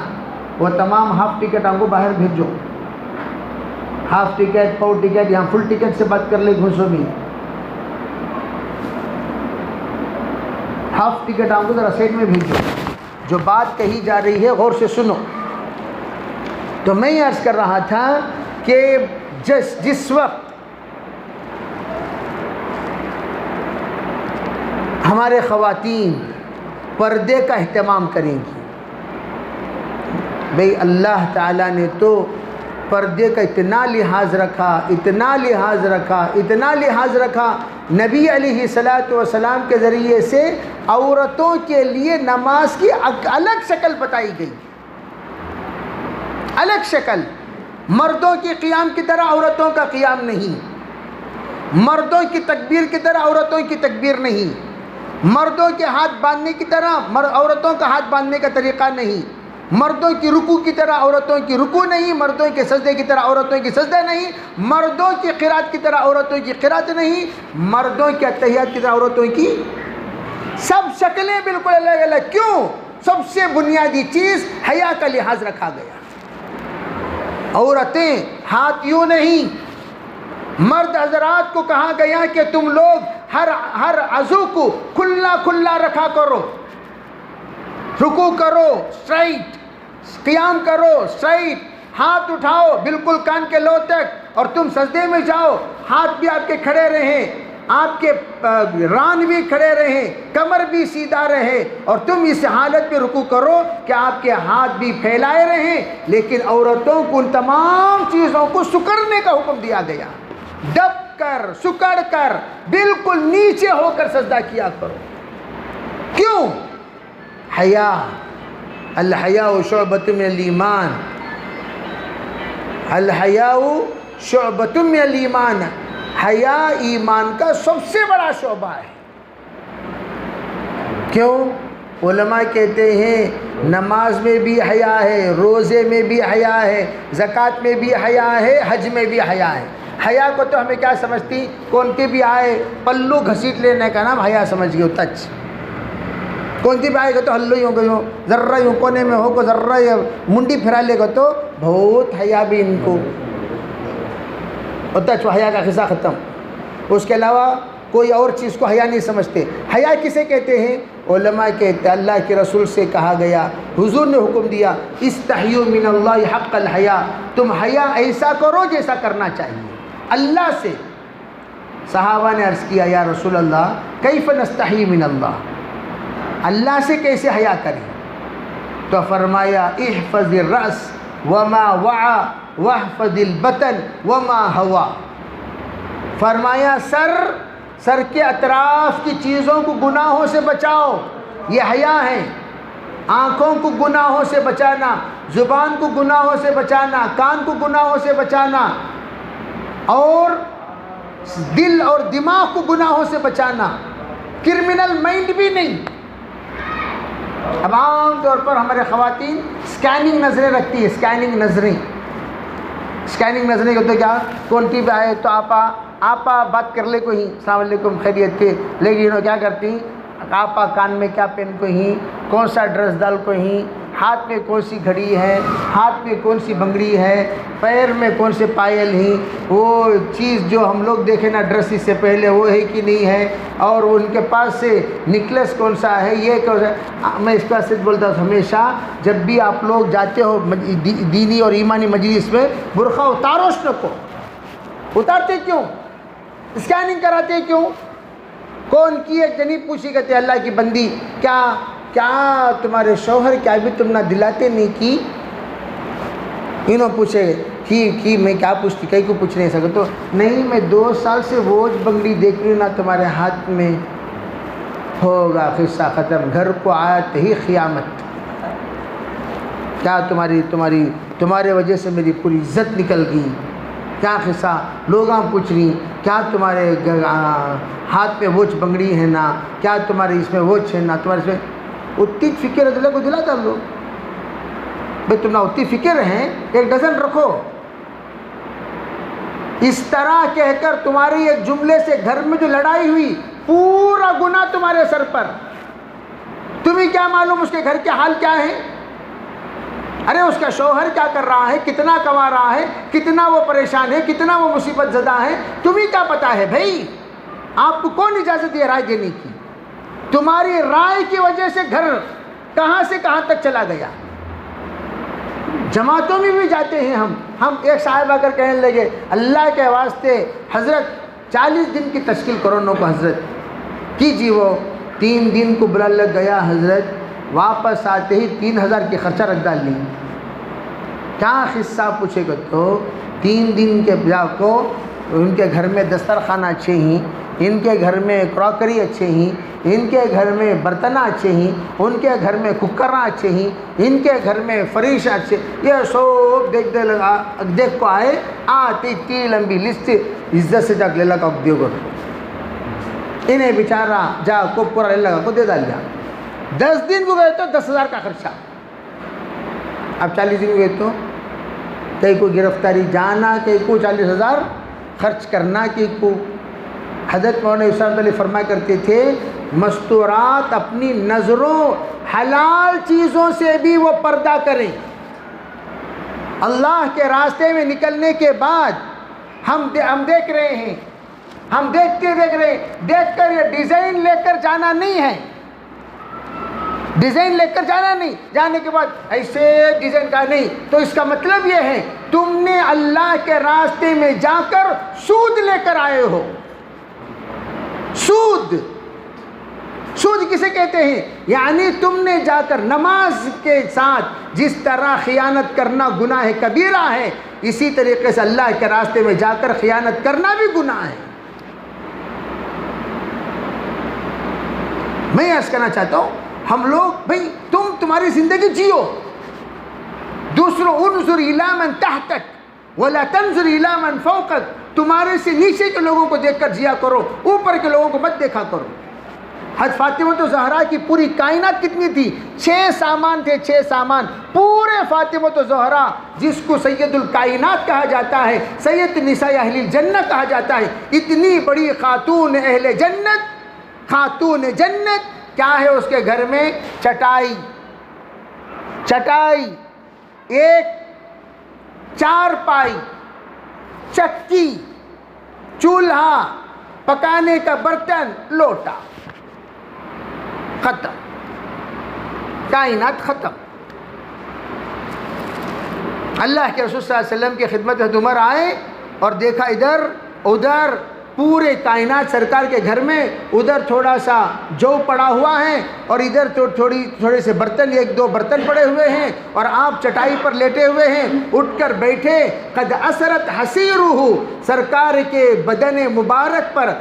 وہ تمام ہاف ٹکٹ ہم کو باہر بھیجو, ہاف ٹکٹ پاؤ ٹکٹ, یہاں فل ٹکٹ سے بات کر لے گھوسوں میں, ہاف ٹکٹ ہم کو ذرا سائڈ میں بھیجو. جو بات کہی جا رہی ہے غور سے سنو. تو میں یہ عرض کر رہا تھا کہ جس وقت ہمارے خواتین پردے کا اہتمام کریں گی, بھئی اللہ تعالیٰ نے تو پردے کا اتنا لحاظ رکھا, اتنا لحاظ رکھا, اتنا لحاظ رکھا. نبی علیہ الصلوۃ والسلام کے ذریعے سے عورتوں کے لیے نماز کی الگ شکل بتائی گئی, الگ شکل. مردوں کی قیام کی طرح عورتوں کا قیام نہیں, مردوں کی تکبیر کی طرح عورتوں کی تکبیر نہیں, مردوں کے ہاتھ باندھنے کی طرح عورتوں کا ہاتھ باندھنے کا طریقہ نہیں, مردوں کی رکوع کی طرح عورتوں کی رکوع نہیں، مردوں کے سجدے کی طرح عورتوں کی سجدہ نہیں، مردوں کی قرات کی طرح عورتوں کی قرات نہیں، مردوں کے اتحیات کی طرح عورتوں کی، سب شکلیں بالکل الگ الگ۔ کیوں؟ سب سے بنیادی چیز حیا کا لحاظ رکھا گیا۔ عورتیں ہاتھ یوں نہیں، مرد حضرات کو کہا گیا کہ تم لوگ ہر عضو کو کھلا کھلا رکھا کرو، رکوع کرو اسٹرائٹ، قیام کرو اسٹرائٹ، ہاتھ اٹھاؤ بالکل کان کے لو تک، اور تم سجدے میں جاؤ ہاتھ بھی آپ کے کھڑے رہیں، آپ کے ران بھی کھڑے رہیں، کمر بھی سیدھا رہے، اور تم اس حالت میں رکوع کرو کہ آپ کے ہاتھ بھی پھیلائے رہیں۔ لیکن عورتوں کو ان تمام چیزوں کو سکڑنے کا حکم دیا گیا، دب کر سکڑ کر بالکل نیچے ہو کر سجدہ کیا کرو۔ کیوں؟ حیا، الحیاء شعبۃ من الایمان، الحیاء شعبۃ من الایمان، حیا ایمان کا سب سے بڑا شعبہ ہے۔ کیوں؟ علماء کہتے ہیں نماز میں بھی حیا ہے، روزے میں بھی حیا ہے، زکوٰۃ میں بھی حیا ہے، حج میں بھی حیا ہے۔ حیا کو تو ہمیں کیا سمجھتی، کون کے بھی آئے پلو گھسیٹ لینے کا نام حیا سمجھ گئے، ٹچ کون سی بھی آئے گا تو ہلو ہی ہو گئی ہو، ذرہ یوں کونے میں ہو کو ذرہ منڈی پھرا لے گا تو بہت حیا بھی ان کو، اور ٹچ حیا کا قصہ ختم۔ اس کے علاوہ کوئی اور چیز کو حیا نہیں سمجھتے۔ حیا کسے کہتے ہیں؟ علماء کہتے ہیں اللہ کے رسول سے کہا گیا، حضور نے حکم دیا استحیوا من اللہ حق الحیا، تم حیا ایسا کرو جیسا کرنا چاہیے اللہ سے۔ صحابہ نے عرض کیا یا رسول اللہ کیف نستحی من اللہ، اللہ سے کیسے حیا کریں؟ تو فرمایا احفظ الرأس وما وعى واحفظ البطن وما ہوا، فرمایا سر کے اطراف کی چیزوں کو گناہوں سے بچاؤ، یہ حیا ہے۔ آنکھوں کو گناہوں سے بچانا، زبان کو گناہوں سے بچانا، کان کو گناہوں سے بچانا، اور دل اور دماغ کو گناہوں سے بچانا، کرمنل مائنڈ بھی نہیں۔ اب عام طور پر ہمارے خواتین اسکیننگ نظریں رکھتی ہے، اسکیننگ نظریں ہوتے کیا، کونٹی پہ آئے تو آپا بات کر لے کو ہی السلام علیکم خیریت کے، لیکن انہوں کیا کرتی، آپا کان میں کیا پہن کو ہی، کون سا ڈریس ڈال کو ہی، ہاتھ میں کون سی گھڑی ہے، ہاتھ میں کون سی بنگڑی ہے، پیر میں کون سے پائل ہیں، وہ چیز جو ہم لوگ دیکھیں نا ڈریس اس سے پہلے وہ ہے کہ نہیں ہے، اور ان کے پاس سے نیکلس کون سا ہے، یہ کون سا۔ میں اس کا صرف بولتا ہوں ہمیشہ جب بھی آپ لوگ جاتے ہو دینی اور ایمانی مجلس میں، برقع اتارو کو، اتارتے کیوں؟ اسکیننگ کراتے کیوں؟ کون کی ہے جنی پوچھی کہتے اللہ کی بندی کیا تمہارے شوہر کیا بھی تم نہ دلاتے نہیں کی؟ انہوں پوچھے کی میں کیا پوچھتی، کہیں کو پوچھ نہیں سکتا تو نہیں، میں 2 سال سے وہ بنگڑی دیکھ رہی ہوں نا تمہارے ہاتھ میں، ہوگا قصہ ختم، گھر کو آیت ہی قیامت۔ کیا تمہارے وجہ سے میری پوری عزت نکل گئی، کیا قصہ، لوگاں پوچھ رہی کیا تمہارے ہاتھ میں ووچ بنگڑی ہے نا، کیا تمہارے اس میں ووچ ہے نا، تمہارے اس میں اتنی فکر دلہ کو دلاتا لوگ بھائی، تم نہ اتنی فکر ہیں، 1 ڈزن رکھو۔ اس طرح کہہ کر تمہاری ایک جملے سے گھر میں جو لڑائی ہوئی، پورا گناہ تمہارے سر پر، تمہیں کیا معلوم اس کے گھر کے حال کیا ہے؟ ارے اس کا شوہر کیا کر رہا ہے، کتنا کما رہا ہے، کتنا وہ پریشان ہے، کتنا وہ مصیبت زدہ ہے، تمہیں کیا پتا ہے بھائی؟ آپ کو کون اجازت ہے رائے دینے کی؟ تمہاری رائے کی وجہ سے گھر کہاں سے کہاں تک چلا گیا۔ جماعتوں میں بھی جاتے ہیں ہم ایک صاحب آ کر کہنے لگے اللہ کے واسطے حضرت 40 دن کی تشکیل کروڑوں کو حضرت کیجیے، وہ 3 دن کو بلا لگ گیا حضرت، واپس آتے ہی 3000 کی خرچہ رکھ ڈال لی۔ کیا قصہ پوچھے گا تو 3 دن کے بجا کو ان کے گھر میں دسترخوان اچھے ہیں، ان کے گھر میں کراکری اچھے ہیں، ان کے گھر میں برتن اچھے ہیں، ان کے گھر میں کوکراں اچھے ہیں، ان کے گھر میں فریش اچھے، یہ سب دیکھ کو آئے آتی اتنی لمبی لسٹ، عزت سے جا کے لے لگا دیو گو، انہیں بیچارہ جا کو پورا لے لگا کو دے ڈال دیا۔ 10 دن کو گئے تو 10,000 کا خرچہ، اب 40 دن ہوئے تو کہیں کو گرفتاری جانا، کہیں کو 40,000 خرچ کرنا، کہیں کو. حضرت مولانا اسلام علیہ فرمایا کرتے تھے مستورات اپنی نظروں حلال چیزوں سے بھی وہ پردہ کریں. اللہ کے راستے میں نکلنے کے بعد ہم دیکھ رہے ہیں، ہم دیکھ کر یہ ڈیزائن لے کر جانا نہیں ہے، ڈیزائن لے کر جانا نہیں، جانے کے بعد ایسے ڈیزائن کا نہیں. تو اس کا مطلب یہ ہے تم نے اللہ کے راستے میں جا کر سود لے کر آئے ہو. سود کسے کہتے ہیں؟ یعنی تم نے جا کر نماز کے ساتھ جس طرح خیانت کرنا گناہ کبیرہ ہے، اسی طریقے سے اللہ کے راستے میں جا کر خیانت کرنا بھی گناہ ہے. میں عرض کرنا چاہتا ہوں ہم لوگ بھئی تمہاری زندگی جیو، دوسروں انظر الی من تحتک ولا تنظر الی من فوقک، تمہارے سے نیچے کے لوگوں کو دیکھ کر جیا کرو، اوپر کے لوگوں کو مت دیکھا کرو. حضرت فاطمہ زہرا کی پوری کائنات کتنی تھی؟ 6 سامان تھے، 6 سامان. پورے فاطمہ زہرا جس کو سید الکائنات کہا جاتا ہے، سید نساء اہل الجنہ کہا جاتا ہے، اتنی بڑی خاتون اہل جنت، خاتون جنت کیا ہے اس کے گھر میں؟ چٹائی، ایک چارپائی، چکی، چولہا، پکانے کا برتن، لوٹا. ختم، کائنات ختم. اللہ کے رسول صلی اللہ علیہ وسلم کی خدمت میں عمر آئے اور دیکھا ادھر ادھر پورے کائنات سرکار کے گھر میں، ادھر تھوڑا سا جو پڑا ہوا ہے اور ادھر تھوڑے سے برتن، 1-2 برتن پڑے ہوئے ہیں، اور آپ چٹائی پر لیٹے ہوئے ہیں. اٹھ کر بیٹھے، قد اثرت حسیرہ، سرکار کے بدن مبارک پر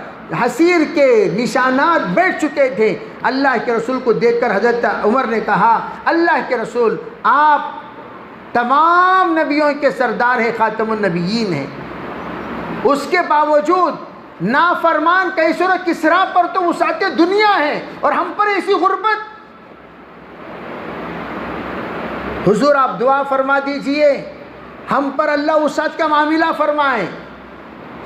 حسیر کے نشانات بیٹھ چکے تھے. اللہ کے رسول کو دیکھ کر حضرت عمر نے کہا اللہ کے رسول آپ تمام نبیوں کے سردار ہیں، خاتم النبیین ہیں، اس کے باوجود نافرمان قیصر و کسریٰ پر تو وسعت دنیا ہے اور ہم پر ایسی غربت. حضور آپ دعا فرما دیجئے ہم پر اللہ وسعت کا معاملہ فرمائے.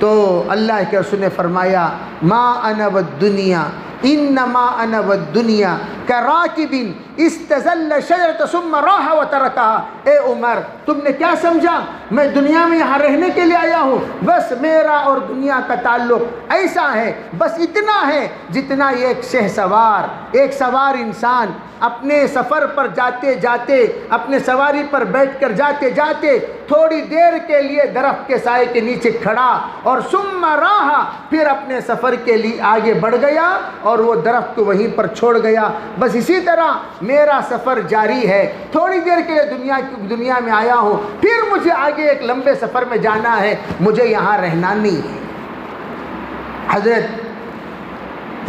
تو اللہ کے رسول نے فرمایا ما انا والدنیا انما انا والدنیا کراکب استظل شجرۃ ثم راح وترکها. اے عمر تم نے کیا سمجھا میں دنیا میں یہاں رہنے کے لیے آیا ہوں؟ بس میرا اور دنیا کا تعلق ایسا ہے، بس اتنا ہے جتنا ایک شہسوار، ایک سوار انسان اپنے سفر پر جاتے جاتے، اپنے سواری پر بیٹھ کر جاتے جاتے تھوڑی دیر کے لیے درخت کے سائے کے نیچے کھڑا اور ثم راح، پھر اپنے سفر کے لیے آگے بڑھ گیا اور وہ درخت کو وہیں پر چھوڑ گیا. بس اسی طرح میرا سفر جاری ہے، تھوڑی دیر کے لیے دنیا میں آیا ہوں، پھر مجھے آگے ایک لمبے سفر میں جانا ہے، مجھے یہاں رہنا نہیں ہے. حضرت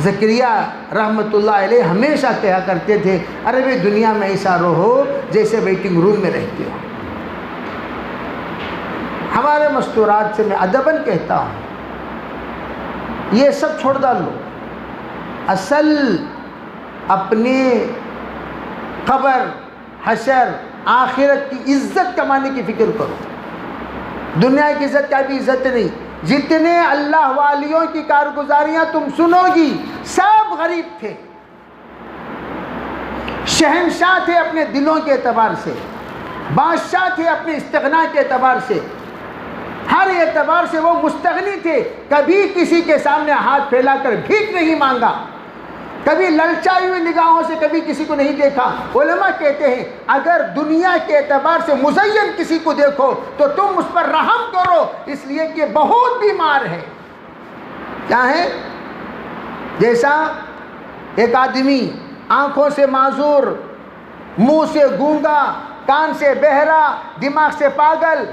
زکریا رحمۃ اللہ علیہ ہمیشہ کہا کرتے تھے ارے بھائی دنیا میں ایسا رہو جیسے ویٹنگ روم میں رہتے ہو. ہمارے مستورات سے میں ادباً کہتا ہوں یہ سب چھوڑ ڈالو، اصل اپنے قبر، حشر، آخرت کی عزت کمانے کی فکر کرو. دنیا کی عزت کا بھی عزت نہیں. جتنے اللہ والیوں کی کارگزاریاں تم سنو گی سب غریب تھے، شہنشاہ تھے اپنے دلوں کے اعتبار سے، بادشاہ تھے اپنے استغنا کے اعتبار سے، ہر اعتبار سے وہ مستغنی تھے. کبھی کسی کے سامنے ہاتھ پھیلا کر بھیک نہیں مانگا، کبھی للچائی ہوئی نگاہوں سے کبھی کسی کو نہیں دیکھا. علماء کہتے ہیں اگر دنیا کے اعتبار سے مزین کسی کو دیکھو تو تم اس پر رحم کرو، اس لیے کہ بہت بیمار ہے. کیا ہے؟ جیسا ایک آدمی آنکھوں سے معذور، منہ سے گونگا، کان سے بہرا، دماغ سے پاگل،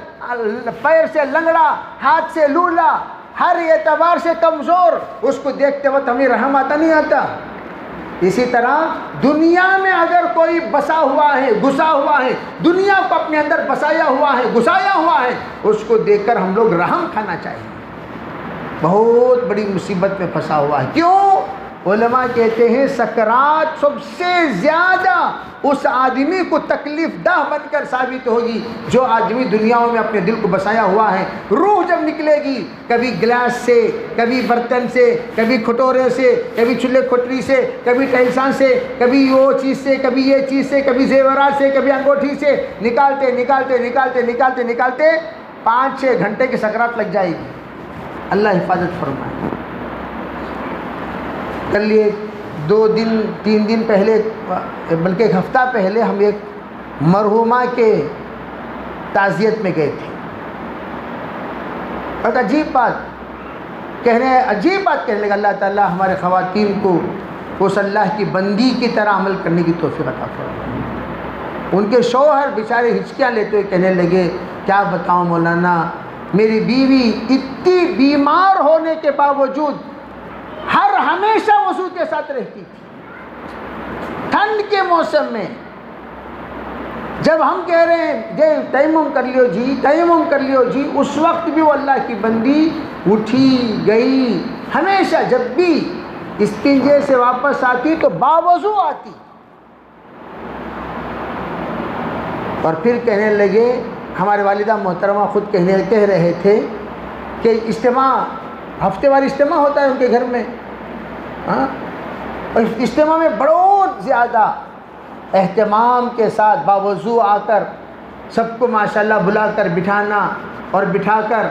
پیر سے لنگڑا، ہاتھ سے لولا، ہر اعتبار سے کمزور، اس کو دیکھتے وقت ہمیں رحم آتا نہیں آتا؟ اسی طرح دنیا میں اگر کوئی بسا ہوا ہے، گھسا ہوا ہے، دنیا کو اپنے اندر بسایا ہوا ہے، گھسایا ہوا ہے، اس کو دیکھ کر ہم لوگ رحم کھانا چاہیے. بہت بڑی مصیبت میں پھنسا ہوا ہے. کیوں؟ علماء کہتے ہیں سکرات سب سے زیادہ اس آدمی کو تکلیف دہ بن کر ثابت ہوگی جو آدمی دنیاؤں میں اپنے دل کو بسایا ہوا ہے. روح جب نکلے گی کبھی گلاس سے، کبھی برتن سے، کبھی کھٹورے سے، کبھی چولہے کھٹری سے، کبھی ٹیسان سے، کبھی وہ چیز سے، کبھی یہ چیز سے، کبھی زیورات سے، کبھی انگوٹھی سے، نکالتے نکالتے نکالتے نکالتے نکالتے 5-6 گھنٹے کی سکرات لگ جائے گی. اللہ حفاظت فرمائے. کل یہ 2 دن 3 دن پہلے، بلکہ 1 ہفتہ پہلے ہم ایک مرحومہ کے تعزیت میں گئے تھے. اور عجیب بات کہنے لگا اللہ تعالیٰ ہمارے خواتین کو اس اللہ کی بندی کی طرح عمل کرنے کی توفیق عطا فرمائے. ان کے شوہر بیچارے ہچکیاں لیتے ہوئے کہنے لگے کیا بتاؤں مولانا، میری بیوی اتنی بیمار ہونے کے باوجود ہمیشہ وضو کے ساتھ رہتی تھی. ٹھنڈ کے موسم میں جب ہم کہہ رہے ہیں تیمم کر لیو جی، تیمم کر لیو جی، اس وقت بھی وہ اللہ کی بندی اٹھی گئی. ہمیشہ جب بھی استنجے سے واپس آتی تو باوضو آتی. اور پھر کہنے لگے، ہمارے والدہ محترمہ خود کہہ رہے تھے کہ اجتماع، ہفتے وار اجتماع ہوتا ہے ان کے گھر میں، اور اجتماع میں بہت زیادہ اہتمام کے ساتھ باوضو آ کر سب کو ماشاءاللہ بلا کر بٹھانا، اور بٹھا کر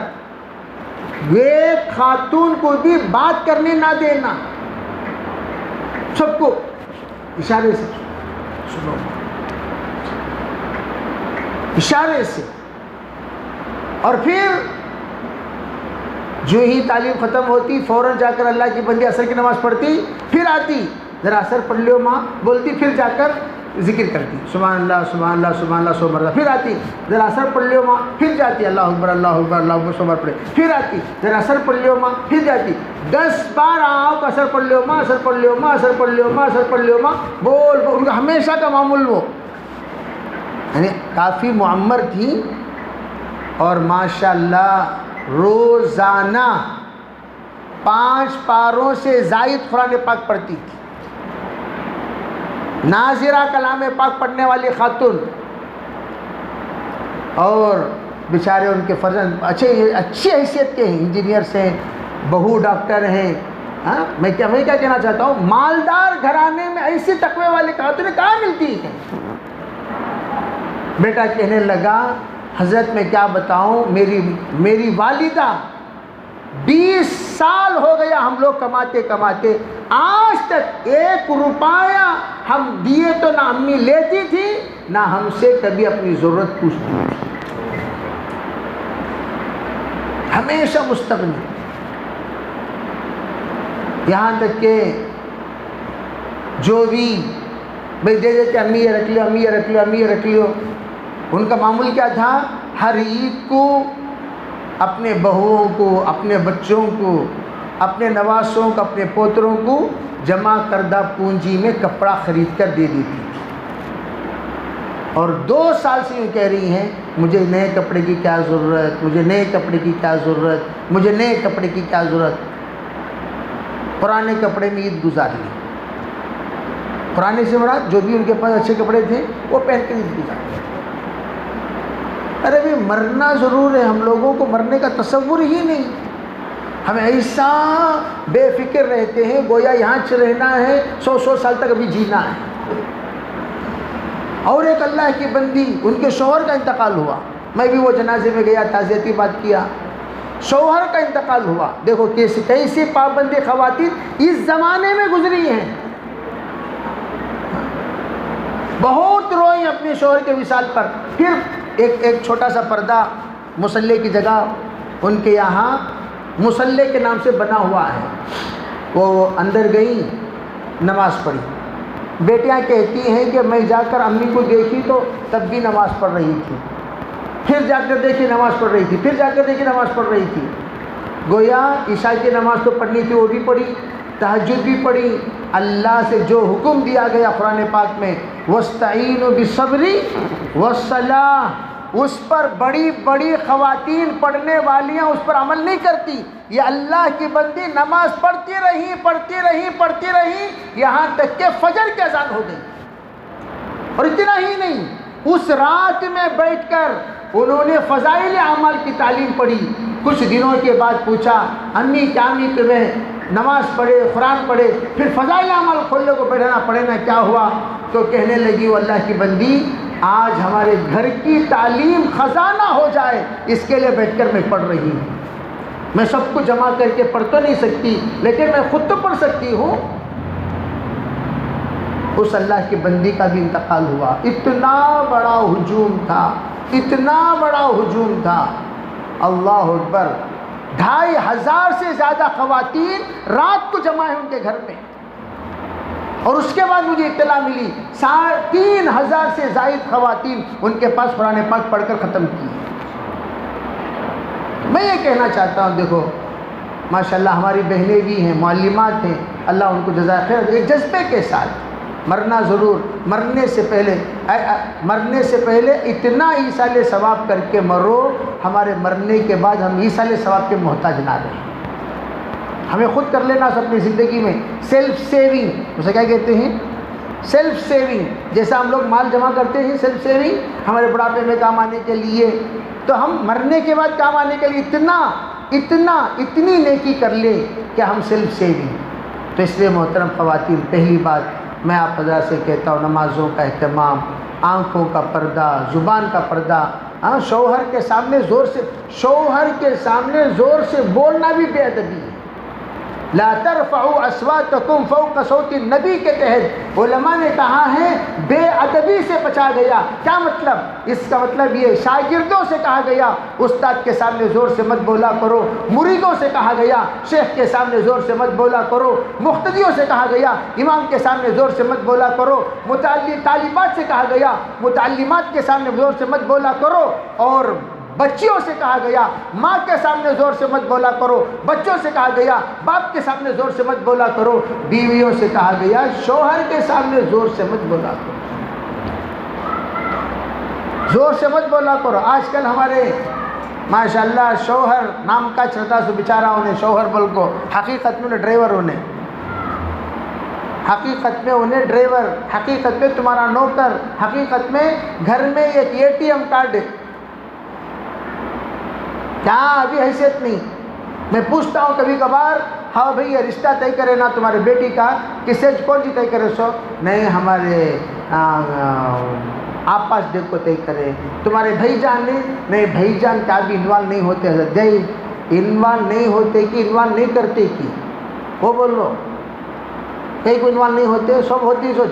ایک خاتون کو بھی بات کرنے نہ دینا، سب کو اشارے سے سنو، اشارے سے. اور پھر جو ہی تعلیم ختم ہوتی فوراً جا کر اللہ کی بندی عصر کی نماز پڑھتی، پھر آتی ذرا عصر پڑھ لیو ماں بولتی، پھر جا کر ذکر کرتی سبحان اللہ سبحان اللہ سبحان اللہ 100 مرتبہ، پھر آتی ذرا عصر پڑھ لیو ماں، پھر جاتی اللہ اکبر اللہ اکبر اللہ اکبر 100 بار پڑھے، پھر آتی ذرا عصر پڑھ لیو ماں، پھر جاتی 10 بار آپ عصر پڑھ لیو ماں، عصر پڑھ لیو ماں، عصر پڑھ لیو ماں، عصر پڑھ لیو ماں، بول ان کا ہمیشہ کا معمول وہ یعنی کافی معمر تھی. اور ماشاءاللہ روزانہ 5 پاروں سے زائد قرآن پاک پڑھتی تھی. ناظرہ کلام پاک پڑھنے والی خاتون. اور بیچارے ان کے فرزند اچھی حیثیت کے ہیں، انجینئرس ہیں، بہو ڈاکٹر ہیں. میں کیا کہنا چاہتا ہوں، مالدار گھرانے میں ایسی تقوی والی خاتونیں کہاں ملتی ہیں. بیٹا کہنے لگا حضرت میں کیا بتاؤں، میری والدہ 20 سال ہو گیا ہم لوگ کماتے کماتے، آج تک 1 روپیہ ہم دیے تو نہ امی لیتی تھی نہ ہم سے کبھی اپنی ضرورت پوچھتی تھی. ہمیشہ مستغنی. یہاں تک کہ جو بھی بھائی دے دیتے امی یہ رکھ لیو، امی یہ رکھ لیو، امی یہ رکھ لیو. ان کا معمول کیا تھا، ہر عید کو اپنے بہوؤں کو، اپنے بچوں کو، اپنے نواسوں کو، اپنے پوتروں کو جمع کردہ پونجی میں کپڑا خرید کر دے دیتی تھی. اور 2 سال سے یوں کہہ رہی ہیں مجھے نئے کپڑے کی کیا ضرورت، مجھے نئے کپڑے کی کیا ضرورت، مجھے نئے کپڑے کی کیا ضرورت. پرانے کپڑے میں عید گزار لی. پرانے سے مراد جو بھی ان کے پاس اچھے کپڑے تھے وہ پہن کے عید گزار لی. ارے بھی مرنا ضرور ہے، ہم لوگوں کو مرنے کا تصور ہی نہیں. ہم ایسا بے فکر رہتے ہیں گویا یہاں رہنا ہے 100 سال تک ابھی جینا ہے. اور ایک اللہ کی بندی، ان کے شوہر کا انتقال ہوا. میں بھی وہ جنازے میں گیا، تعزیتی بات کیا. شوہر کا انتقال ہوا. دیکھو کیسی پابندی خواتین اس زمانے میں گزری ہیں. بہت روئی اپنے شوہر کے وصال پر. پھر ایک چھوٹا سا پردہ مصلی کی جگہ ان کے یہاں مصلی کے نام سے بنا ہوا ہے. وہ اندر گئی، نماز پڑھی. بیٹیاں کہتی ہیں کہ میں جا کر امی کو دیکھی تو تب بھی نماز پڑھ رہی تھی، پھر جا کر دیکھی نماز پڑھ رہی تھی، پھر جا کر دیکھی نماز پڑھ رہی تھی. گویا عشاء کی نماز تو پڑھنی تھی وہ بھی پڑھی، تہجد بھی پڑھی. اللہ سے جو حکم دیا گیا قرآن پاک میں، وَاسْتَعِينُوا بِالصَّبْرِ وَالصَّلَاةِ، اس پر بڑی بڑی خواتین پڑھنے والیاں اس پر عمل نہیں کرتی. یہ اللہ کی بندی نماز پڑھتی رہی یہاں تک کہ فجر کی اذان ہو گئی. اور اتنا ہی نہیں، اس رات میں بیٹھ کر انہوں نے فضائل اعمال کی تعلیم پڑھی. کچھ دنوں کے بعد پوچھا امی کیا امی تمہیں نماز پڑھے قرآن پڑھے پھر فضائل اعمال کھولنے کو بیٹھنا پڑے نا، کیا ہوا؟ تو کہنے لگی وہ اللہ کی بندی آج ہمارے گھر کی تعلیم خزانہ ہو جائے اس کے لیے بیٹھ کر میں پڑھ رہی ہوں. میں سب کو جمع کر کے پڑھ تو نہیں سکتی لیکن میں خود تو پڑھ سکتی ہوں. اس اللہ کی بندی کا بھی انتقال ہوا. اتنا بڑا ہجوم تھا. اللہ اکبر. 2500 سے زیادہ خواتین رات کو جمع ہیں ان کے گھر میں. اور اس کے بعد مجھے اطلاع ملی 3500 سے زائد خواتین ان کے پاس قرآن پاک پڑھ کر ختم کی. میں یہ کہنا چاہتا ہوں، دیکھو ماشاءاللہ ہماری بہنیں بھی ہیں، معلمات ہیں، اللہ ان کو جزائے خیر. ایک جذبے کے ساتھ مرنا ضرور، مرنے سے پہلے اتنا ایصال ثواب کر کے مرو، ہمارے مرنے کے بعد ہم ایصال ثواب کے محتاج نہ رہیں. ہمیں خود کر لینا اپنی زندگی میں سیلف سیونگ. اسے کیا کہتے ہیں؟ Self saving. جیسا ہم لوگ مال جمع کرتے ہیں سیلف سیونگ ہمارے بڑھاپے میں کام آنے کے لیے، تو ہم مرنے کے بعد کام آنے کے لیے اتنی نیکی کر لیں کہ ہم سیلف سیونگ. تو اس لیے محترم خواتین، پہلی بات میں آپ حضرات سے کہتا ہوں، نمازوں کا اہتمام، آنکھوں کا پردہ، زبان کا پردہ. شوہر کے سامنے زور سے بولنا بھی بے ادبی ہے. لا ترفعوا اصواتکم فوق صوت النبی کے تحت علماء نے کہا ہے بے ادبی سے بچا گیا. کیا مطلب؟ اس کا مطلب یہ شاگردوں سے کہا گیا استاد کے سامنے زور سے مت بولا کرو، مریدوں سے کہا گیا شیخ کے سامنے زور سے مت بولا کرو، مقتدیوں سے کہا گیا امام کے سامنے زور سے مت بولا کرو، طالبات سے کہا گیا متعلمات کے سامنے زور سے مت بولا کرو، اور بچیوں سے کہا گیا ماں کے سامنے زور سے مت بولا کرو، بچوں سے کہا گیا باپ کے سامنے زور سے مت بولا کرو، بیویوں سے کہا گیا شوہر کے سامنے زور سے مت بولا کرو، زور سے مت بولا کرو. آج کل ہمارے ماشاءاللہ شوہر نام کا چھتا سو بیچارہ انہیں شوہر بول کو، حقیقت میں ڈرائیور انہیں، حقیقت میں انہیں ڈرائیور، حقیقت میں تمہارا نوکر، حقیقت میں گھر میں ایک ATM کارڈ ہے. کیا ابھی حیثیت نہیں. میں پوچھتا ہوں کبھی کبھار، ہاں بھئی یہ رشتہ طے کرے نا تمہارے بیٹی کا، کسے کون سی طے کرے؟ سو نہیں ہمارے آپ پاس دیکھ کو طے کرے. تمہارے بھائی جان نہیں بھائی جان کیا بھی انوالو نہیں ہوتے حضرت. انوالو نہیں ہوتے کہ انوالو نہیں کرتے کی وہ بول لو، کئی کو انوالو نہیں ہوتے، سب ہوتی. سوچ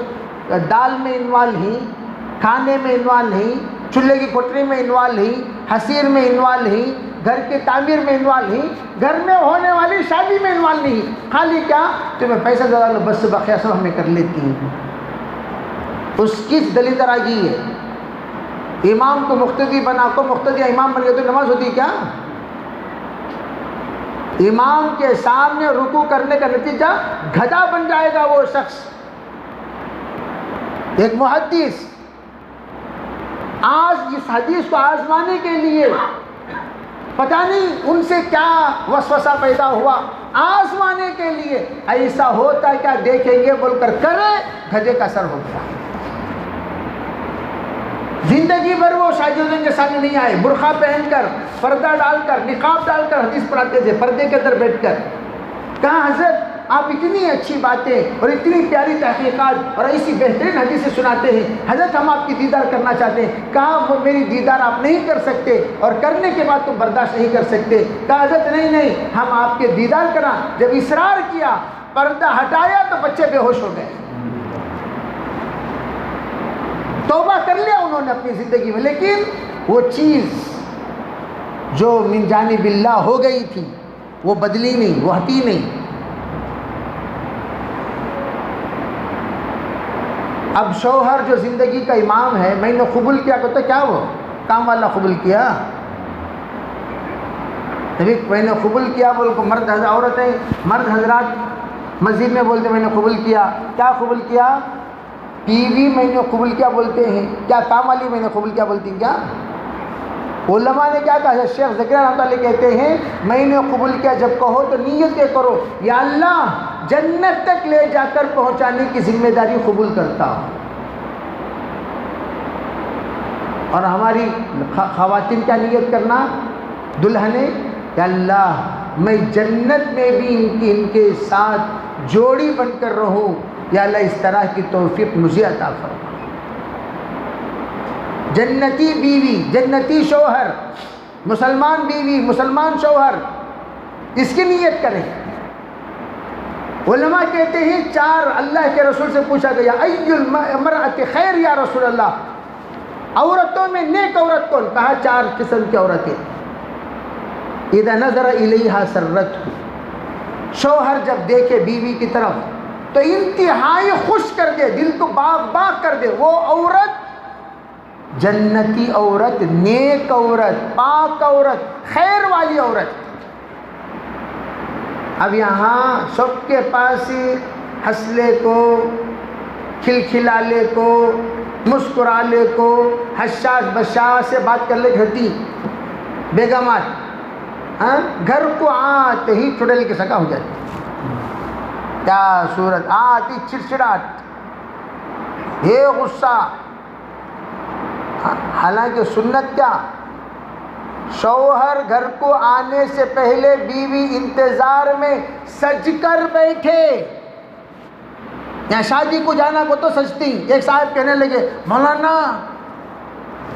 دال میں انوالو ہی، کھانے میں انوالو ہی، چولہے کی کوٹری میں انوالو ہی، حسیر میں انوالو ہی، گھر کے تعمیر میں انوالو ہی، گھر میں ہونے والی شادی میں انوالو نہیں. خالی کیا تمہیں پیسہ دلا لو بس، بقیہ سب ہمیں کر لیتی ہیں. اس کی دلیل دراگی ہے. امام کو مقتدی بنا کو، مقتدی امام بن گئے تو نماز ہوتی کیا؟ امام کے سامنے رکوع کرنے کا نتیجہ گدھا بن جائے گا وہ شخص. ایک محدث آج اس حدیث کو آزمانے کے لیے پتہ نہیں ان سے کیا وسوسہ پیدا ہوا، آزمانے کے لیے ایسا ہوتا ہے کیا دیکھیں گے بول کر کرے، گدھے کا سر ہو گیا. زندگی بھر وہ شاگردوں کے سامنے نہیں آئے، برقع پہن کر، پردہ ڈال کر، نقاب ڈال کر حدیث پڑھاتے تھے، پردے کے اندر بیٹھ کر. کہا حضرت آپ اتنی اچھی باتیں اور اتنی پیاری تحقیقات اور ایسی بہترین حدیثیں سناتے ہیں، حضرت ہم آپ کی دیدار کرنا چاہتے ہیں. کہا وہ میری دیدار آپ نہیں کر سکتے اور کرنے کے بعد تم برداشت نہیں کر سکتے. کہا حضرت نہیں ہم آپ کے دیدار کرنا. جب اصرار کیا، پردہ ہٹایا تو بچے بے ہوش ہو گئے. توبہ کر لیا انہوں نے اپنی زندگی میں، لیکن وہ چیز جو من جانب اللہ ہو گئی تھی وہ بدلی نہیں، وہ ہٹی نہیں. اب شوہر جو زندگی کا امام ہے، میں نے قبول کیا تو کیا وہ کام والا قبول کیا؟ میں نے قبول کیا بول کو مرد عورتیں مرد حضرات مسجد میں بولتے میں نے قبول کیا. کیا قبول کیا؟ ٹی وی میں نے قبول کیا بولتے ہیں. کیا کام والی میں نے قبول کیا بولتی ہیں؟ کیا علماء نے کیا کہا؟ شیخ زکریا رحمۃ اللہ علیہ کہتے ہیں میں نے قبول کیا، جب کہو تو نیت یہ کرو یا اللہ جنت تک لے جا کر پہنچانے کی ذمہ داری قبول کرتا ہوں. اور ہماری خواتین کیا نیت کرنا؟ دلہنیں یا اللہ میں جنت میں بھی ان کے ساتھ جوڑی بن کر رہوں، یا اللہ اس طرح کی توفیق مجھے عطا فرما. جنتی بیوی، جنتی شوہر، مسلمان بیوی، مسلمان شوہر، اس کی نیت کریں. علماء کہتے ہیں 4 اللہ کے رسول سے پوچھا گیا ای المرأۃ خیر یا رسول اللہ، عورتوں میں نیک عورت کون؟ کہا 4 قسم کی عورتیں. اذا نظر الیہا سرتہ، شوہر جب دیکھے بیوی کی طرف تو انتہائی خوش کر دے، دل کو باغ باغ کر دے. وہ عورت جنتی عورت، نیک عورت، پاک عورت، خیر والی عورت. اب یہاں سب کے پاس ہنسلے کو، کھلکھلالے کو، مسکرالے کو، حشاش بشاش سے بات کر لے گھٹی بیگمات گھر کو آتے ہی چڑیل کی سکا ہو جاتی. کیا صورت آتی چڑچڑاہٹ، یہ غصہ. حالانکہ سنت کیا؟ شوہر گھر کو آنے سے پہلے بیوی انتظار میں سج کر بیٹھے. یہاں شادی کو جانا کو تو سجتی. ایک صاحب کہنے لگے مولانا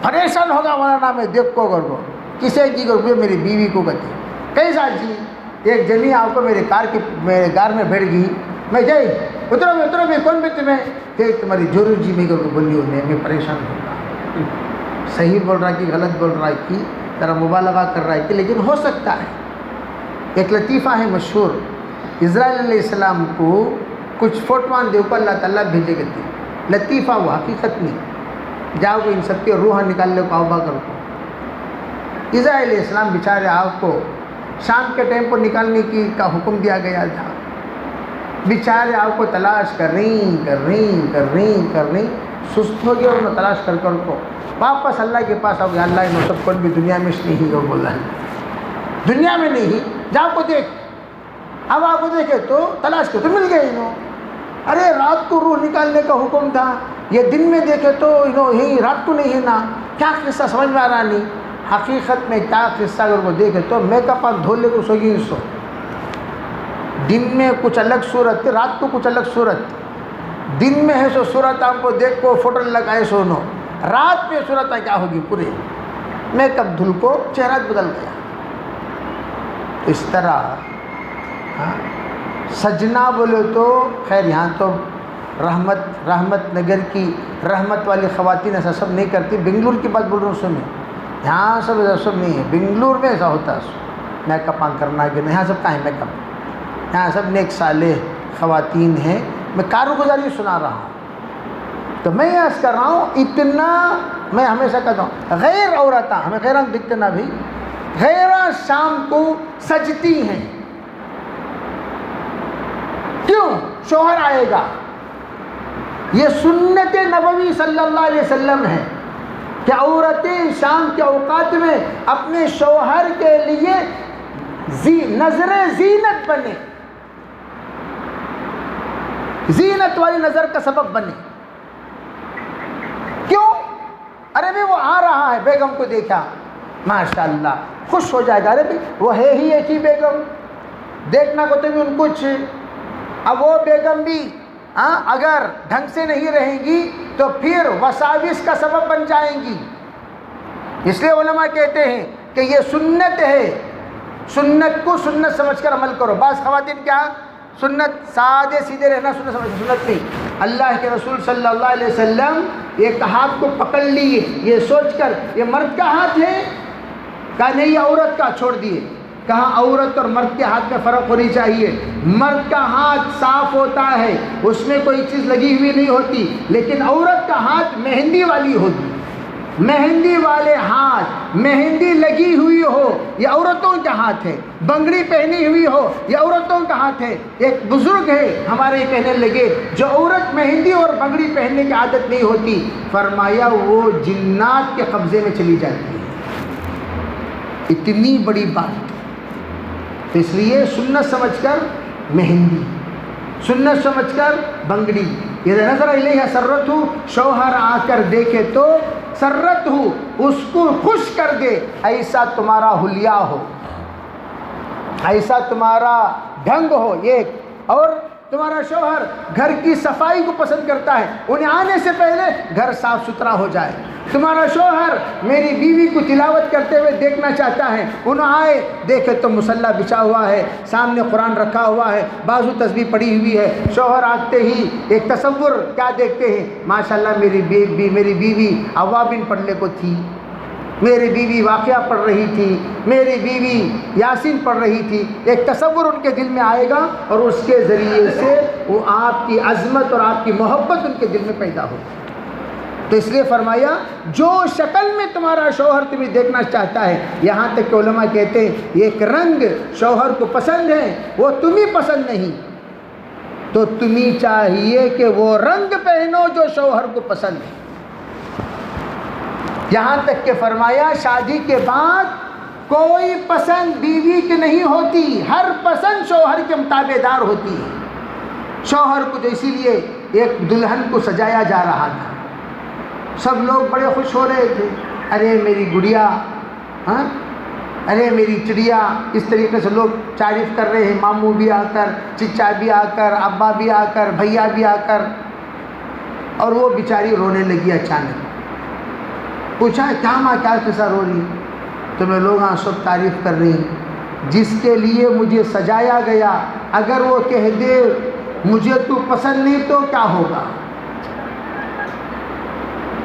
پریشان ہوگا مولانا میں دیکھ کو کر کو کسے کی کر میری بیوی کو کہتے کیسا جی. ایک جنی آپ کو میرے کار میں بیٹھ گئی. میں جائی اترو بھی کون بھی تمہیں کہ تمہاری جورو جی میں کو بولی ہونے میں پریشان ہوگا. صحیح بول رہا کہ غلط بول رہا کہ ذرا مبالغہ کر رہا ہے کہ لیکن ہو سکتا ہے. ایک لطیفہ ہے مشہور. اسرائیل علیہ السلام کو کچھ فوٹوان دے کو اللہ تعالیٰ بھیجے گئے تھے. لطیفہ وہ حقیقت نہیں. جاؤ کو ان سب کے روح نکال لے کو آوبا کر کو. اسرائیل علیہ السلام بیچارے آپ کو شام کے ٹائم کو نکالنے کا حکم دیا گیا تھا. بیچارے آپ کو تلاش کر رہی سست ہو گیا. انہوں تلاش کر کو واپس اللہ کے پاس آؤ گیا. اللہ نے سب کون بھی دنیا میں نہیں ہو بولا ہے دنیا میں نہیں. جاؤ کو دیکھ. اب آپ کو دیکھے تو تلاش کے تو مل گئے انہوں. ارے رات کو روح نکالنے کا حکم تھا، یہ دن میں دیکھے تو یہی رات کو نہیں ہے نا. کیا قصہ سمجھ میں آ رہا نہیں. حقیقت میں کیا قصہ اگر وہ دیکھے تو میک اپ آپ دھو لے کو سوگی سو. دن میں کچھ الگ صورت، رات کو کچھ الگ صورت. دن میں ہے سو صورت آپ کو دیکھ کو فوٹو لگائے سونو. رات میں صورت کیا ہوگی پورے میک اپ دھل کو چہرہ بدل گیا. اس طرح سجنا بولے تو خیر یہاں تو رحمت نگر کی رحمت والی خواتین ایسا سب نہیں کرتی. بنگلور کی بات بول رہا ہوں سنیں. یہاں سب ایسا سب نہیں ہے. بنگلور میں ایسا ہوتا ہے میک اپ کرنا کہ یہاں سب کہاں ہے میک اپ. یہاں سب نیک صالح خواتین ہیں. میں کارگزاری سنا رہا ہوں تو میں یہ عرض کر رہا ہوں اتنا میں ہمیشہ کہتا ہوں غیر عورتیں ہمیں غیراں دکھتے نا بھی غیراں شام کو سجتی ہیں. کیوں؟ شوہر آئے گا. یہ سنت نبوی صلی اللہ علیہ وسلم ہے کہ عورتیں شام کے اوقات میں اپنے شوہر کے لیے نظر زینت بنے، زینت والی نظر کا سبب بنے. کیوں؟ ارے بھی وہ آ رہا ہے، بیگم کو دیکھا ماشاءاللہ خوش ہو جائے گا. ارے بھی وہ ہے ہی ایک ہی بیگم، دیکھنا کو تو بھی ان کچھ. اب وہ بیگم بھی اگر ڈھنگ سے نہیں رہیں گی تو پھر وساوس کا سبب بن جائیں گی. اس لیے علماء کہتے ہیں کہ یہ سنت ہے. سنت کو سنت سمجھ کر عمل کرو. بعض خواتین کیا سنت سادے سیدھے رہنا سنت نہیں. اللہ کے رسول صلی اللہ علیہ وسلم ایک ہاتھ کو پکڑ لیے یہ سوچ کر یہ مرد کا ہاتھ ہے، کہا نہیں یہ عورت کا. چھوڑ دیے. کہا عورت اور مرد کے ہاتھ میں فرق ہونی چاہیے. مرد کا ہاتھ صاف ہوتا ہے، اس میں کوئی چیز لگی ہوئی نہیں ہوتی، لیکن عورت کا ہاتھ مہندی والی ہوتی. مہندی والے ہاتھ، مہندی لگی ہوئی ہو یہ عورتوں کا ہاتھ ہے. بنگڑی پہنی ہوئی ہو یہ عورتوں کا ہاتھ ہے. ایک بزرگ ہے ہمارے کہنے لگے جو عورت مہندی اور بنگڑی پہننے کی عادت نہیں ہوتی، فرمایا وہ جنات کے قبضے میں چلی جاتی ہے. اتنی بڑی بات. تو اس لیے سنت سمجھ کر مہندی، سنت سمجھ کر بنگڑی. یہ نظر الیہ سرت ہو، شوہر آ کر دیکھے تو سرت ہو، اس کو خوش کر دے، ایسا تمہارا حلیہ ہو، ایسا تمہارا ڈھنگ ہو. یہ اور تمہارا شوہر گھر کی صفائی کو پسند کرتا ہے، انہیں آنے سے پہلے گھر صاف ستھرا ہو جائے. تمہارا شوہر میری بیوی کو تلاوت کرتے ہوئے دیکھنا چاہتا ہے، انہیں آئے دیکھے تو مصلی بچھا ہوا ہے، سامنے قرآن رکھا ہوا ہے، بازو تسبیح پڑی ہوئی ہے. شوہر آتے ہی ایک تصور کیا دیکھتے ہیں؟ ماشاءاللہ میری بیوی اوابین پڑھنے کو تھی، میری بیوی واقعہ پڑھ رہی تھی، میری بیوی یاسین پڑھ رہی تھی. ایک تصور ان کے دل میں آئے گا اور اس کے ذریعے سے وہ آپ کی عظمت اور آپ کی محبت ان کے دل میں پیدا ہوگی. تو اس لیے فرمایا جو شکل میں تمہارا شوہر تمہیں دیکھنا چاہتا ہے، یہاں تک کہ علماء کہتے ہیں ایک رنگ شوہر کو پسند ہے وہ تمہیں پسند نہیں، تو تمہیں چاہیے کہ وہ رنگ پہنو جو شوہر کو پسند ہے. یہاں تک کہ فرمایا شادی کے بعد کوئی پسند بیوی کی نہیں ہوتی، ہر پسند شوہر کے مطابق دار ہوتی ہے. شوہر کو تو اسی لیے ایک دلہن کو سجایا جا رہا تھا، سب لوگ بڑے خوش ہو رہے تھے، ارے میری گڑیا، ہاں ارے میری چڑیا. اس طریقے سے لوگ تعریف کر رہے ہیں، ماموں بھی آ کر، چچا بھی آ کر، ابا بھی آ کر، بھیا بھی آ کر. اور وہ بیچاری رونے لگی. اچانک پوچھا کیا ماں، کیا قصہ رو رہی؟ تو میں لوگ سب تعریف کر رہی ہیں، جس کے لیے مجھے سجایا گیا اگر وہ کہہ دے مجھے تو پسند نہیں تو کیا ہوگا؟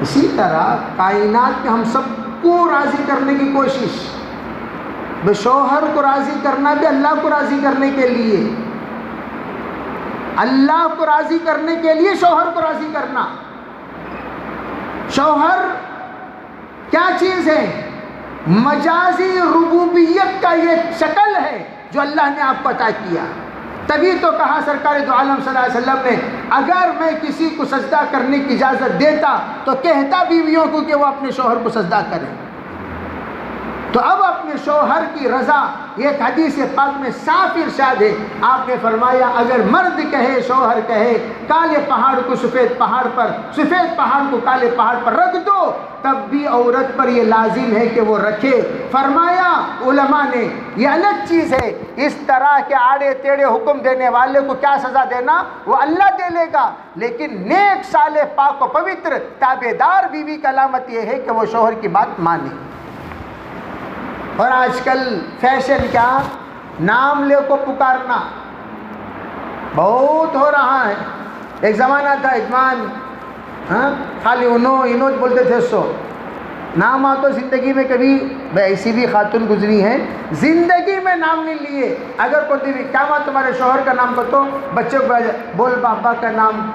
اسی طرح کائنات میں ہم سب کو راضی کرنے کی کوشش، بے شوہر کو راضی کرنا بھی اللہ کو راضی کرنے کے لیے، اللہ کو راضی کرنے کے لیے شوہر کو راضی کرنا. شوہر کیا چیز ہے؟ مجازی ربوبیت کا یہ شکل ہے جو اللہ نے آپ کو عطا کیا. تبھی تو کہا سرکار دو عالم صلی اللہ علیہ وسلم نے اگر میں کسی کو سجدہ کرنے کی اجازت دیتا تو کہتا بیویوں کو کہ وہ اپنے شوہر کو سجدہ کریں. تو اب اپنے شوہر کی رضا، ایک حدیث پاک میں صاف ارشاد ہے، آپ نے فرمایا اگر مرد کہے، شوہر کہے کالے پہاڑ کو سفید پہاڑ پر، سفید پہاڑ کو کالے پہاڑ پر رکھ دو، تب بھی عورت پر یہ لازم ہے کہ وہ رکھے. فرمایا علماء نے یہ الگ چیز ہے، اس طرح کے آڑے ٹیڑے حکم دینے والے کو کیا سزا دینا وہ اللہ دے لے گا، لیکن نیک صالح پاک و پوتر تابع دار بیوی کی علامت یہ ہے کہ وہ شوہر کی بات مانے. اور آج کل فیشن کیا، نام لے کو پکارنا بہت ہو رہا ہے. ایک زمانہ تھا اجمان، خالی انہوں بولتے تھے، سو نام آ تو زندگی میں کبھی ایسی بھی خاتون گزری ہیں زندگی میں نام نہیں لیے. اگر کوئی بھی کیا ماں تمہارے شوہر کا نام بتو، بچے کو بول با ابا کا نام،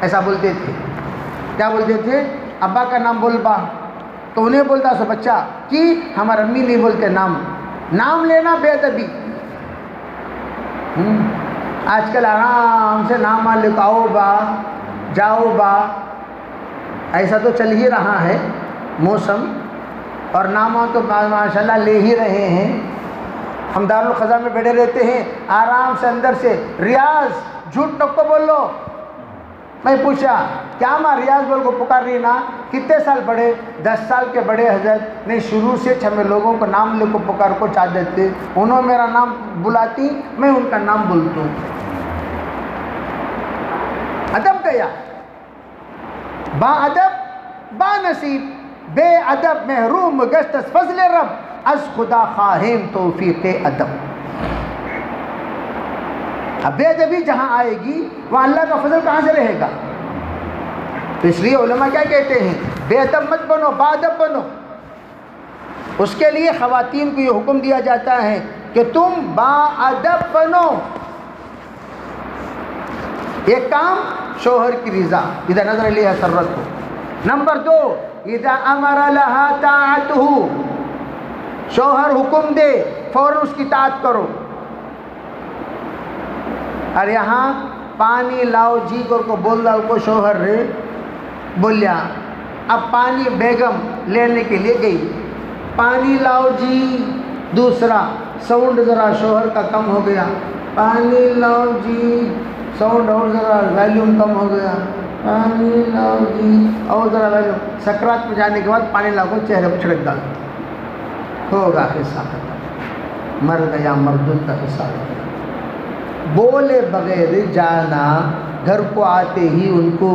ایسا بولتے تھے. کیا بولتے تھے؟ ابا کا نام بول با. تو انہیں بولتا سو بچہ کہ ہمارا امی نہیں بولتے نام لینا بے ادبی. آج کل آرام سے نام لے کو آؤ با، جاؤ با، ایسا تو چل ہی رہا ہے موسم، اور نام تو ماشاءاللہ لے ہی رہے ہیں. ہم دارالخزاں میں بیٹھے رہتے ہیں، آرام سے اندر سے ریاض جھوٹ نکو بول لو. میں پوچھا کیا ماں ریاض بول کو پکار رہی نا، کتنے سال بڑے؟ 10 سال کے بڑے حضرت. نہیں، شروع سے ہمیں لوگوں کو نام لے کو پکار کو چاہتے تھے، انہوں میرا نام بلاتی، میں ان کا نام بولتا ہوں. ادب گیا، با ادب با نصیب، بے ادب محروم گشت از فضل رب، از خدا خواہیم توفیق ادب. اب بے ادبی جہاں آئے گی وہاں اللہ کا فضل کہاں سے رہے گا؟ تو اس لیے علماء کیا کہتے ہیں، بے ادب مت بنو، با ادب بنو. اس کے لیے خواتین کو یہ حکم دیا جاتا ہے کہ تم با ادب بنو. ایک کام شوہر کی رضا، اذا نظر الیہ سرت ہو. نمبر 2، اذا امر لها طاعته، شوہر حکم دے فوراً اس کی اطاعت کرو. اور یہاں پانی لاؤ جی کو بول لاؤ کو شوہر رے بولیا. اب پانی بیگم لینے کے لیے گئی، پانی لاؤ جی، دوسرا ساؤنڈ ذرا شوہر کا کم ہو گیا، پانی لاؤ جی، ساؤنڈ اور ذرا ویلیوم کم ہو گیا، پانی لاؤ جی اور ذرا ویلیوم، سکرات میں جانے کے بعد پانی لاؤ کو چہرے پر چھڑک ڈال، ہوگا حصہ ختم، مر گیا مردوں کا حصہ ختم۔ بولے بغیر جانا، گھر کو آتے ہی ان کو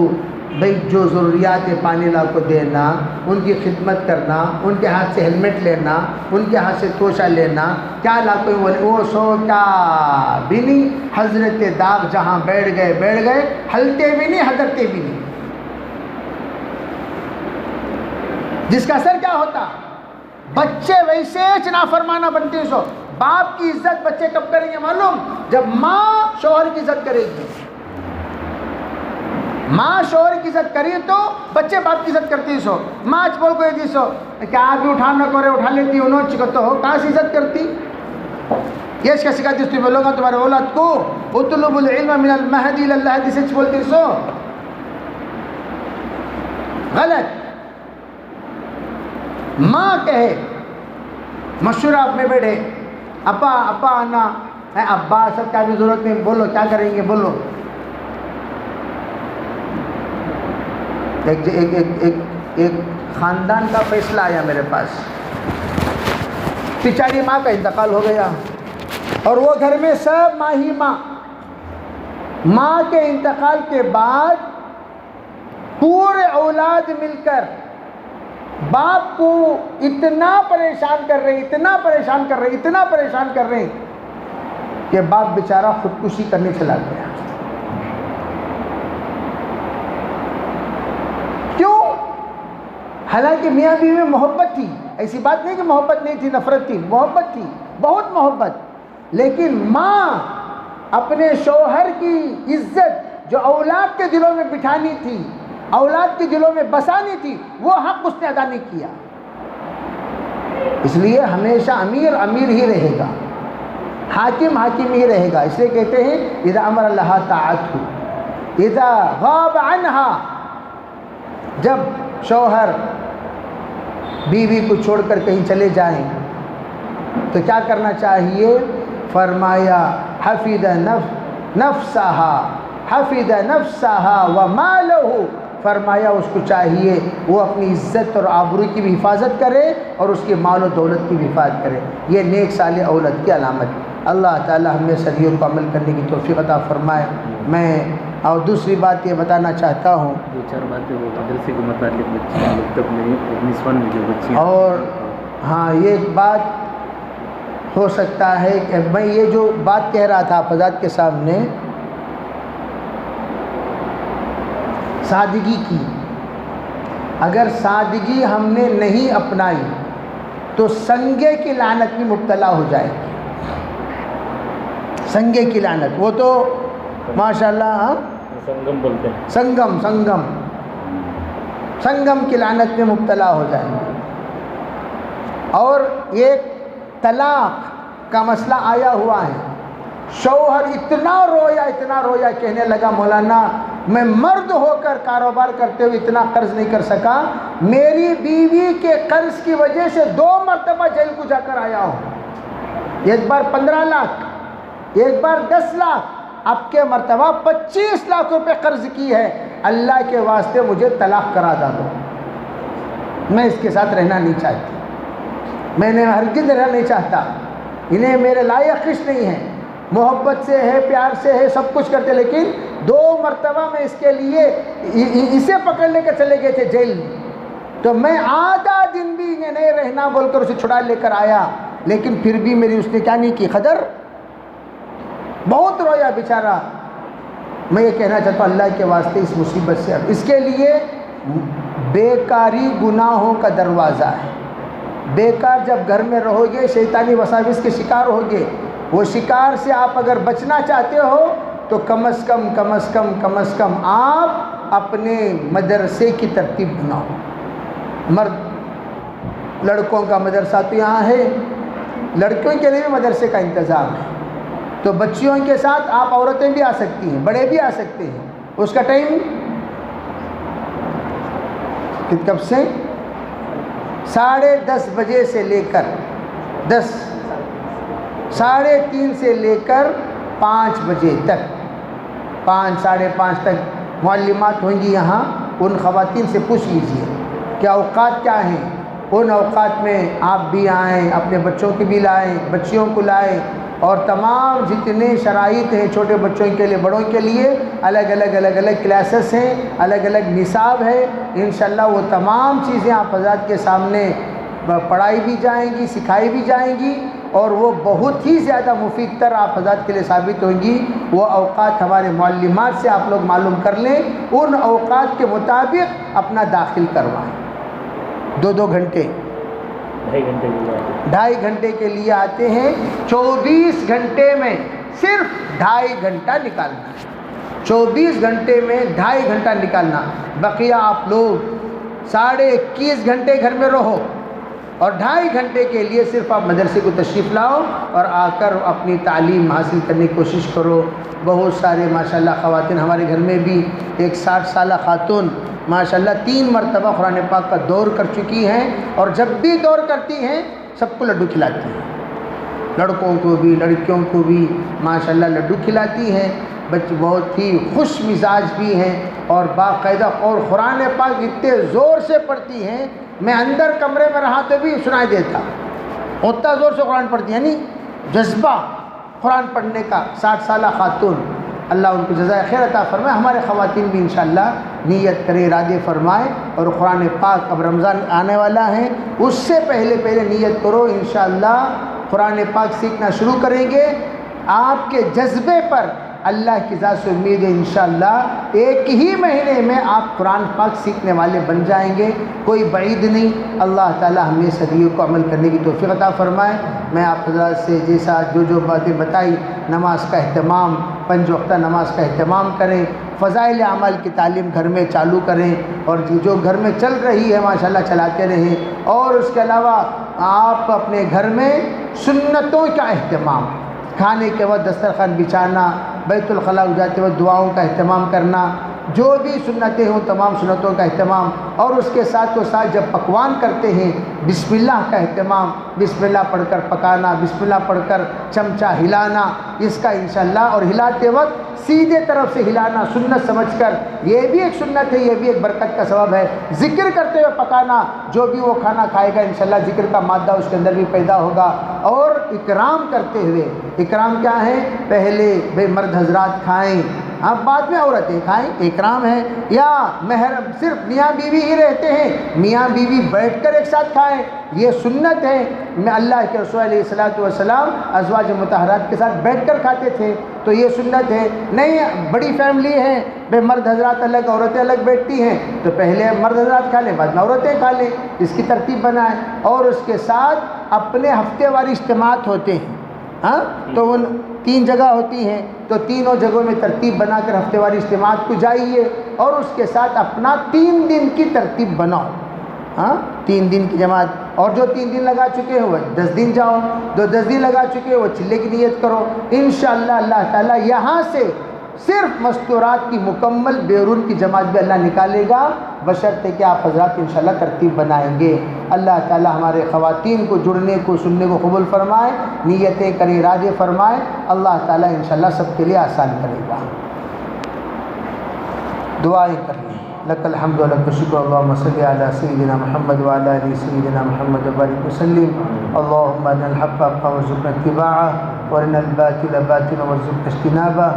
بھئی جو ضروریات ہے پانی لا کو دینا، ان کی خدمت کرنا، ان کے ہاتھ سے ہیلمٹ لینا، ان کے ہاتھ سے توشہ لینا، کیا لا کوئی بولے وہ سو کیا بھی نہیں، حضرت داغ جہاں بیٹھ گئے، ہلتے بھی نہیں حضرتے بھی نہیں، جس کا اثر کیا ہوتا، بچے ویسے نافرمانہ بنتے سو۔ باپ کی عزت بچے کب کریں گے معلوم؟ جب ماں شوہر کی عزت کرے گی، ماں شوہر کی عزت کری تو بچے باپ کی عزت کرتی سو۔ ماں بول کو دی سو کیا آپ بھی اٹھانا کرے اٹھا لیتی انہوں چکتو ہو، کہاں سے عزت کرتی؟ یہ اس کا سکھاتی اس بولو گا تمہارے اولاد کو اطلب العلم من المہدی للہدی سچ بولتی سو، غلط۔ ماں کہے مشورہ آپ میں بیٹھے، ابا آنا ہے، ابا سب کیا بھی ضرورت نہیں، بولو کیا کریں گے بولو۔ ایک خاندان کا فیصلہ آیا میرے پاس، بیچاری ماں کا انتقال ہو گیا اور وہ گھر میں سب ماں ہی ماں کے انتقال کے بعد پورے اولاد مل کر باپ کو اتنا پریشان کر رہے کہ باپ بیچارہ خودکشی کرنے چلا گیا۔ کیوں؟ حالانکہ میاں بیوی میں محبت تھی، ایسی بات نہیں کہ محبت نہیں تھی، نفرت تھی، محبت تھی، بہت محبت، لیکن ماں اپنے شوہر کی عزت جو اولاد کے دلوں میں بٹھانی تھی، اولاد کے دلوں میں بسانی تھی، وہ حق اس نے ادا نہیں کیا۔ اس لیے ہمیشہ امیر امیر ہی رہے گا، حاکم حاکم ہی رہے گا۔ اس لیے کہتے ہیں اذا امر لها طاعته اذا غاب عنها، جب شوہر بیوی کو چھوڑ کر کہیں چلے جائیں تو کیا کرنا چاہیے؟ فرمایا حفظ نفسها وماله، فرمایا اس کو چاہیے وہ اپنی عزت اور آبرو کی بھی حفاظت کرے اور اس کے مال و دولت کی بھی حفاظت کرے۔ یہ نیک صالح اولاد کی علامت ہے۔ اللہ تعالی ہمیں صدیوں کو عمل کرنے کی توفیق عطا فرمائے۔ میں اور دوسری بات یہ بتانا چاہتا ہوں، دو چار باتیں وہ مدرسے کو متعلق بچیاں مکتب میں نسوان میں جو بچیاں، اور ہاں یہ ایک بات ہو سکتا ہے کہ میں یہ جو بات کہہ رہا تھا حضرات کے سامنے، سادگی کی، اگر سادگی ہم نے نہیں اپنائی تو سنگے کی لعنت میں مبتلا ہو جائے گی۔ سنگے کی لعنت، وہ تو ماشاءاللہ سنگم بولتے ہیں، سنگم کی لعنت میں مبتلا ہو جائیں گے۔ اور ایک طلاق کا مسئلہ آیا ہوا ہے، شوہر اتنا رویا کہنے لگا مولانا میں مرد ہو کر کاروبار کرتے ہوئے اتنا قرض نہیں کر سکا، میری بیوی کے قرض کی وجہ سے 2 مرتبہ جیل کو جا کر آیا ہوں، ایک بار 15 لاکھ، ایک بار 10 لاکھ، اب کے مرتبہ 25 لاکھ روپے قرض کی ہے، اللہ کے واسطے مجھے طلاق کرا دو، میں اس کے ساتھ رہنا نہیں چاہتی، میں نے ہرگز رہنا نہیں چاہتا، انہیں میرے لائق خش نہیں ہے، محبت سے ہے، پیار سے ہے، سب کچھ کرتے، لیکن 2 مرتبہ میں اس کے لیے اسے پکڑ لے کر چلے گئے تھے جیل میں، تو میں آدھا دن بھی انہیں نہیں رہنا بول کر اسے چھڑا لے کر آیا، لیکن پھر بھی میری اس نے کیا نہیں کی قدر، بہت رویا بیچارہ۔ میں یہ کہنا چاہتا ہوں اللہ کے واسطے اس مصیبت سے، اب اس کے لیے بیکاری گناہوں کا دروازہ ہے، بیکار جب گھر میں رہو گے شیطانی وساوس کے شکار ہوگے، وہ شکار سے آپ اگر بچنا چاہتے ہو تو کم از کم آپ اپنے مدرسے کی ترتیب بناؤ۔ مرد لڑکوں کا مدرسہ تو یہاں ہے، لڑکیوں کے لیے بھی مدرسے کا انتظام ہے، تو بچیوں کے ساتھ آپ عورتیں بھی آ سکتی ہیں، بڑے بھی آ سکتے ہیں، اس کا ٹائم کب سے 10:30 بجے سے لے کر 10 3:30 سے لے کر 5 بجے تک، 5 ساڑھے 5 تک معلمات ہوں گی یہاں. ان خواتین سے پوچھ لیجئے کہ اوقات کیا ہیں. ان اوقات میں آپ بھی آئیں، اپنے بچوں کی بھی لائیں، بچیوں کو لائیں، اور تمام جتنے شرائط ہیں چھوٹے بچوں کے لیے بڑوں کے لیے الگ الگ کلاسز ہیں، الگ الگ نصاب ہے. انشاءاللہ وہ تمام چیزیں آپ حضرات کے سامنے پڑھائی بھی جائیں گی، سکھائی بھی جائیں گی، اور وہ بہت ہی زیادہ مفید تر آپ حضرات کے لیے ثابت ہوں گی. وہ اوقات ہمارے معلمات سے آپ لوگ معلوم کر لیں، ان اوقات کے مطابق اپنا داخل کروائیں. 2 گھنٹے 2.5 گھنٹے کے لیے آتے ہیں. 24 گھنٹے میں صرف 2.5 گھنٹہ نکالنا ہے. 24 گھنٹے میں 2.5 گھنٹہ نکالنا. بقیہ آپ لوگ 21.5 گھنٹے گھر میں رہو، اور 2.5 گھنٹے کے لیے صرف آپ مدرسے کو تشریف لاؤ اور آ کر اپنی تعلیم حاصل کرنے کی کوشش کرو. بہت سارے ماشاءاللہ خواتین ہمارے گھر میں بھی، ایک 60 سالہ خاتون ماشاءاللہ 3 مرتبہ قرآن پاک کا دور کر چکی ہیں، اور جب بھی دور کرتی ہیں سب کو لڈو کھلاتی ہیں، لڑکوں کو بھی لڑکیوں کو بھی ماشاءاللہ لڈو کھلاتی ہیں. بچے بہت ہی خوش مزاج بھی ہیں، اور باقاعدہ اور قرآن پاک اتنے زور سے پڑھتی ہیں، میں اندر کمرے میں رہا تو بھی سنائی دیتا، اتنا زور سے قرآن پڑھتی ہیں. یعنی جذبہ قرآن پڑھنے کا. 60 سالہ خاتون، اللہ ان کو جزائے خیر عطا فرمائے. ہمارے خواتین بھی انشاءاللہ نیت کریں، ارادے فرمائیں، اور قرآن پاک اب رمضان آنے والا ہے، اس سے پہلے نیت کرو انشاءاللہ قرآن پاک سیکھنا شروع کریں گے. آپ کے جذبے پر اللہ کی ذات سے امید ہے انشاءاللہ 1 ہی مہینے میں آپ قرآن پاک سیکھنے والے بن جائیں گے. کوئی بعید نہیں. اللہ تعالی ہمیں صدیوں کو عمل کرنے کی توفیق عطا فرمائے. میں آپ حضرات سے جیسا جو باتیں بتائی، نماز کا اہتمام، 5 وقتہ نماز کا اہتمام کریں، فضائل اعمال کی تعلیم گھر میں چالو کریں، اور جو گھر میں چل رہی ہے ماشاءاللہ چلاتے رہیں. اور اس کے علاوہ آپ اپنے گھر میں سنتوں کا اہتمام، کھانے کے وقت دسترخوان بچھانا، بیت الخلاء جاتے وقت دعاؤں کا اہتمام کرنا، جو بھی سنتیں ہوں تمام سنتوں کا اہتمام. اور اس کے ساتھ جب پکوان کرتے ہیں بسم اللہ کا اہتمام، بسم اللہ پڑھ کر پکانا، بسم اللہ پڑھ کر چمچہ ہلانا، اس کا انشاءاللہ. اور ہلاتے وقت سیدھے طرف سے ہلانا سنت سمجھ کر، یہ بھی ایک سنت ہے، یہ بھی ایک برکت کا سبب ہے. ذکر کرتے ہوئے پکانا، جو بھی وہ کھانا کھائے گا انشاءاللہ ذکر کا مادہ اس کے اندر بھی پیدا ہوگا. اور اکرام کرتے ہوئے، اکرام کیا ہے؟ پہلے بھئی مرد حضرات کھائیں، اب بعد میں عورتیں کھائیں، اکرام ہے. یا محرم صرف میاں بیوی ہی رہتے ہیں، میاں بیوی بیٹھ کر ایک ساتھ کھائیں، یہ سنت ہے. میں اللہ کے رسول علیہ الصلوۃ والسلام ازواج مطہرات کے ساتھ بیٹھ کر کھاتے تھے، تو یہ سنت ہے. نہیں بڑی فیملی ہے، بے مرد حضرات الگ عورتیں الگ بیٹھتی ہیں، تو پہلے مرد حضرات کھا لیں بعد میں عورتیں کھا لیں، اس کی ترتیب بنائیں. اور اس کے ساتھ اپنے ہفتے واری اجتماعات ہوتے ہیں، ہاں تو ان 3 جگہ ہوتی ہیں، تو تینوں جگہوں میں ترتیب بنا کر ہفتے واری اجتماعات کو جائیے. اور اس کے ساتھ اپنا 3 دن کی ترتیب بناؤ. ہاں 3 دن کی جماعت، اور جو 3 دن لگا چکے ہیں وہ 10 دن جاؤ، جو 10 دن لگا چکے ہیں وہ چلے کی نیت کرو. انشاءاللہ اللہ تعالیٰ یہاں سے صرف مستورات کی مکمل بیرون کی جماعت بھی اللہ نکالے گا، بشرطے کہ آپ حضرات انشاءاللہ ترتیب بنائیں گے. اللہ تعالیٰ ہمارے خواتین کو جڑنے کو سننے کو قبول فرمائے، نیتیں کریں، ارادے فرمائے. اللہ تعالیٰ انشاءاللہ سب کے لیے آسان کرے گا. دعائیں کریں. لک الحمد ولک الشکر، اللہم صلی علی سیدنا محمد وعلی آل سیدنا محمد وبارک وسلم. اللہم ارنا الحق حقا وارزقنا اتباعہ، وارنا الباطل باطلا وارزقنا اجتنابہ.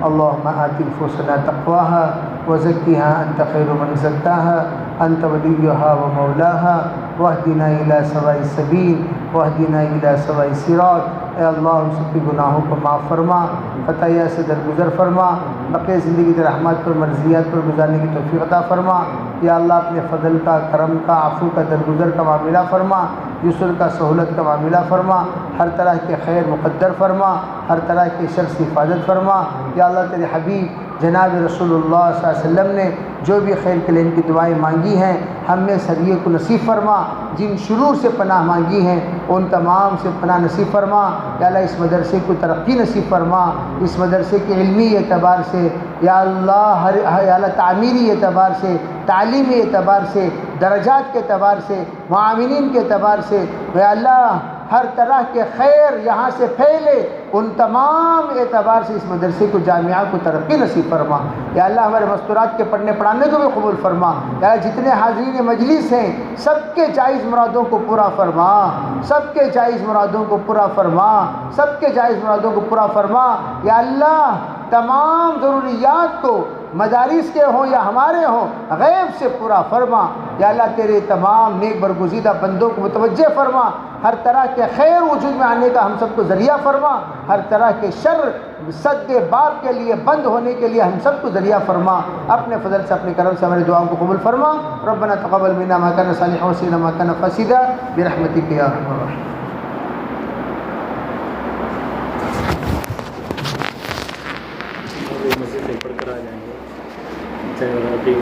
اللہم آت نفوسنا تقواها وزکها انت خیر من زکاها انت ولیہا ومولاہا واہدنا الی سواء السبیل واہدنا الی سواء الصراط. اے اللہ ہم سب کے گناہوں کو معاف فرما، خطایا سے درگزر فرما، بقیہ زندگی کی رحمت پر مرضیات پر گزارنے کی توفیق عطا فرما. یا اللہ اپنے فضل کا، کرم کا، عفو کا، درگزر کا معاملہ فرما، یسر کا، سہولت کا معاملہ فرما، ہر طرح کے خیر مقدر فرما، ہر طرح کے شر سے حفاظت فرما. یا اللہ تیرے حبیب جناب رسول اللہ صلی اللہ علیہ وسلم نے جو بھی خیر کے لیے ان کی دعائیں مانگی ہیں ہم میں سبھی کو نصیب فرما. جن شرور سے پناہ مانگی ہیں ان تمام سے پناہ نصیب فرما. یا اللہ اس مدرسے کو ترقی نصیب فرما، اس مدرسے کے علمی اعتبار سے یا اللہ یا اللہ تعمیری اعتبار سے، تعلیمی اعتبار سے، درجات کے اعتبار سے، معاونین کے اعتبار سے، یا اللہ ہر طرح کے خیر یہاں سے پھیلے، ان تمام اعتبار سے اس مدرسے کو جامعہ کو ترقی نصیب فرما۔ یا اللہ ہمارے مستورات کے پڑھنے پڑھانے کو بھی قبول فرما۔ یا اللہ جتنے حاضرین مجلس ہیں سب کے جائز مرادوں کو پورا فرما، سب کے جائز مرادوں کو پورا فرما، سب کے جائز مرادوں کو پورا فرما۔ یا اللہ تمام ضروریات کو مدارس کے ہوں یا ہمارے ہوں غیب سے پورا فرما۔ یا اللہ تیرے تمام نیک برگزیدہ بندوں کو متوجہ فرما، ہر طرح کے خیر وجود میں آنے کا ہم سب کو ذریعہ فرما، ہر طرح کے شر سد باب کے لیے بند ہونے کے لیے ہم سب کو ذریعہ فرما۔ اپنے فضل سے اپنے کرم سے ہماری دعاؤں کو قبول فرما۔ ربنا تقبل منا ما كان صالحا وسنا ما كان فاسدا برحمتك يا ارحم الراحمين۔ مسجد سے پڑھ کر آ جائیں گے۔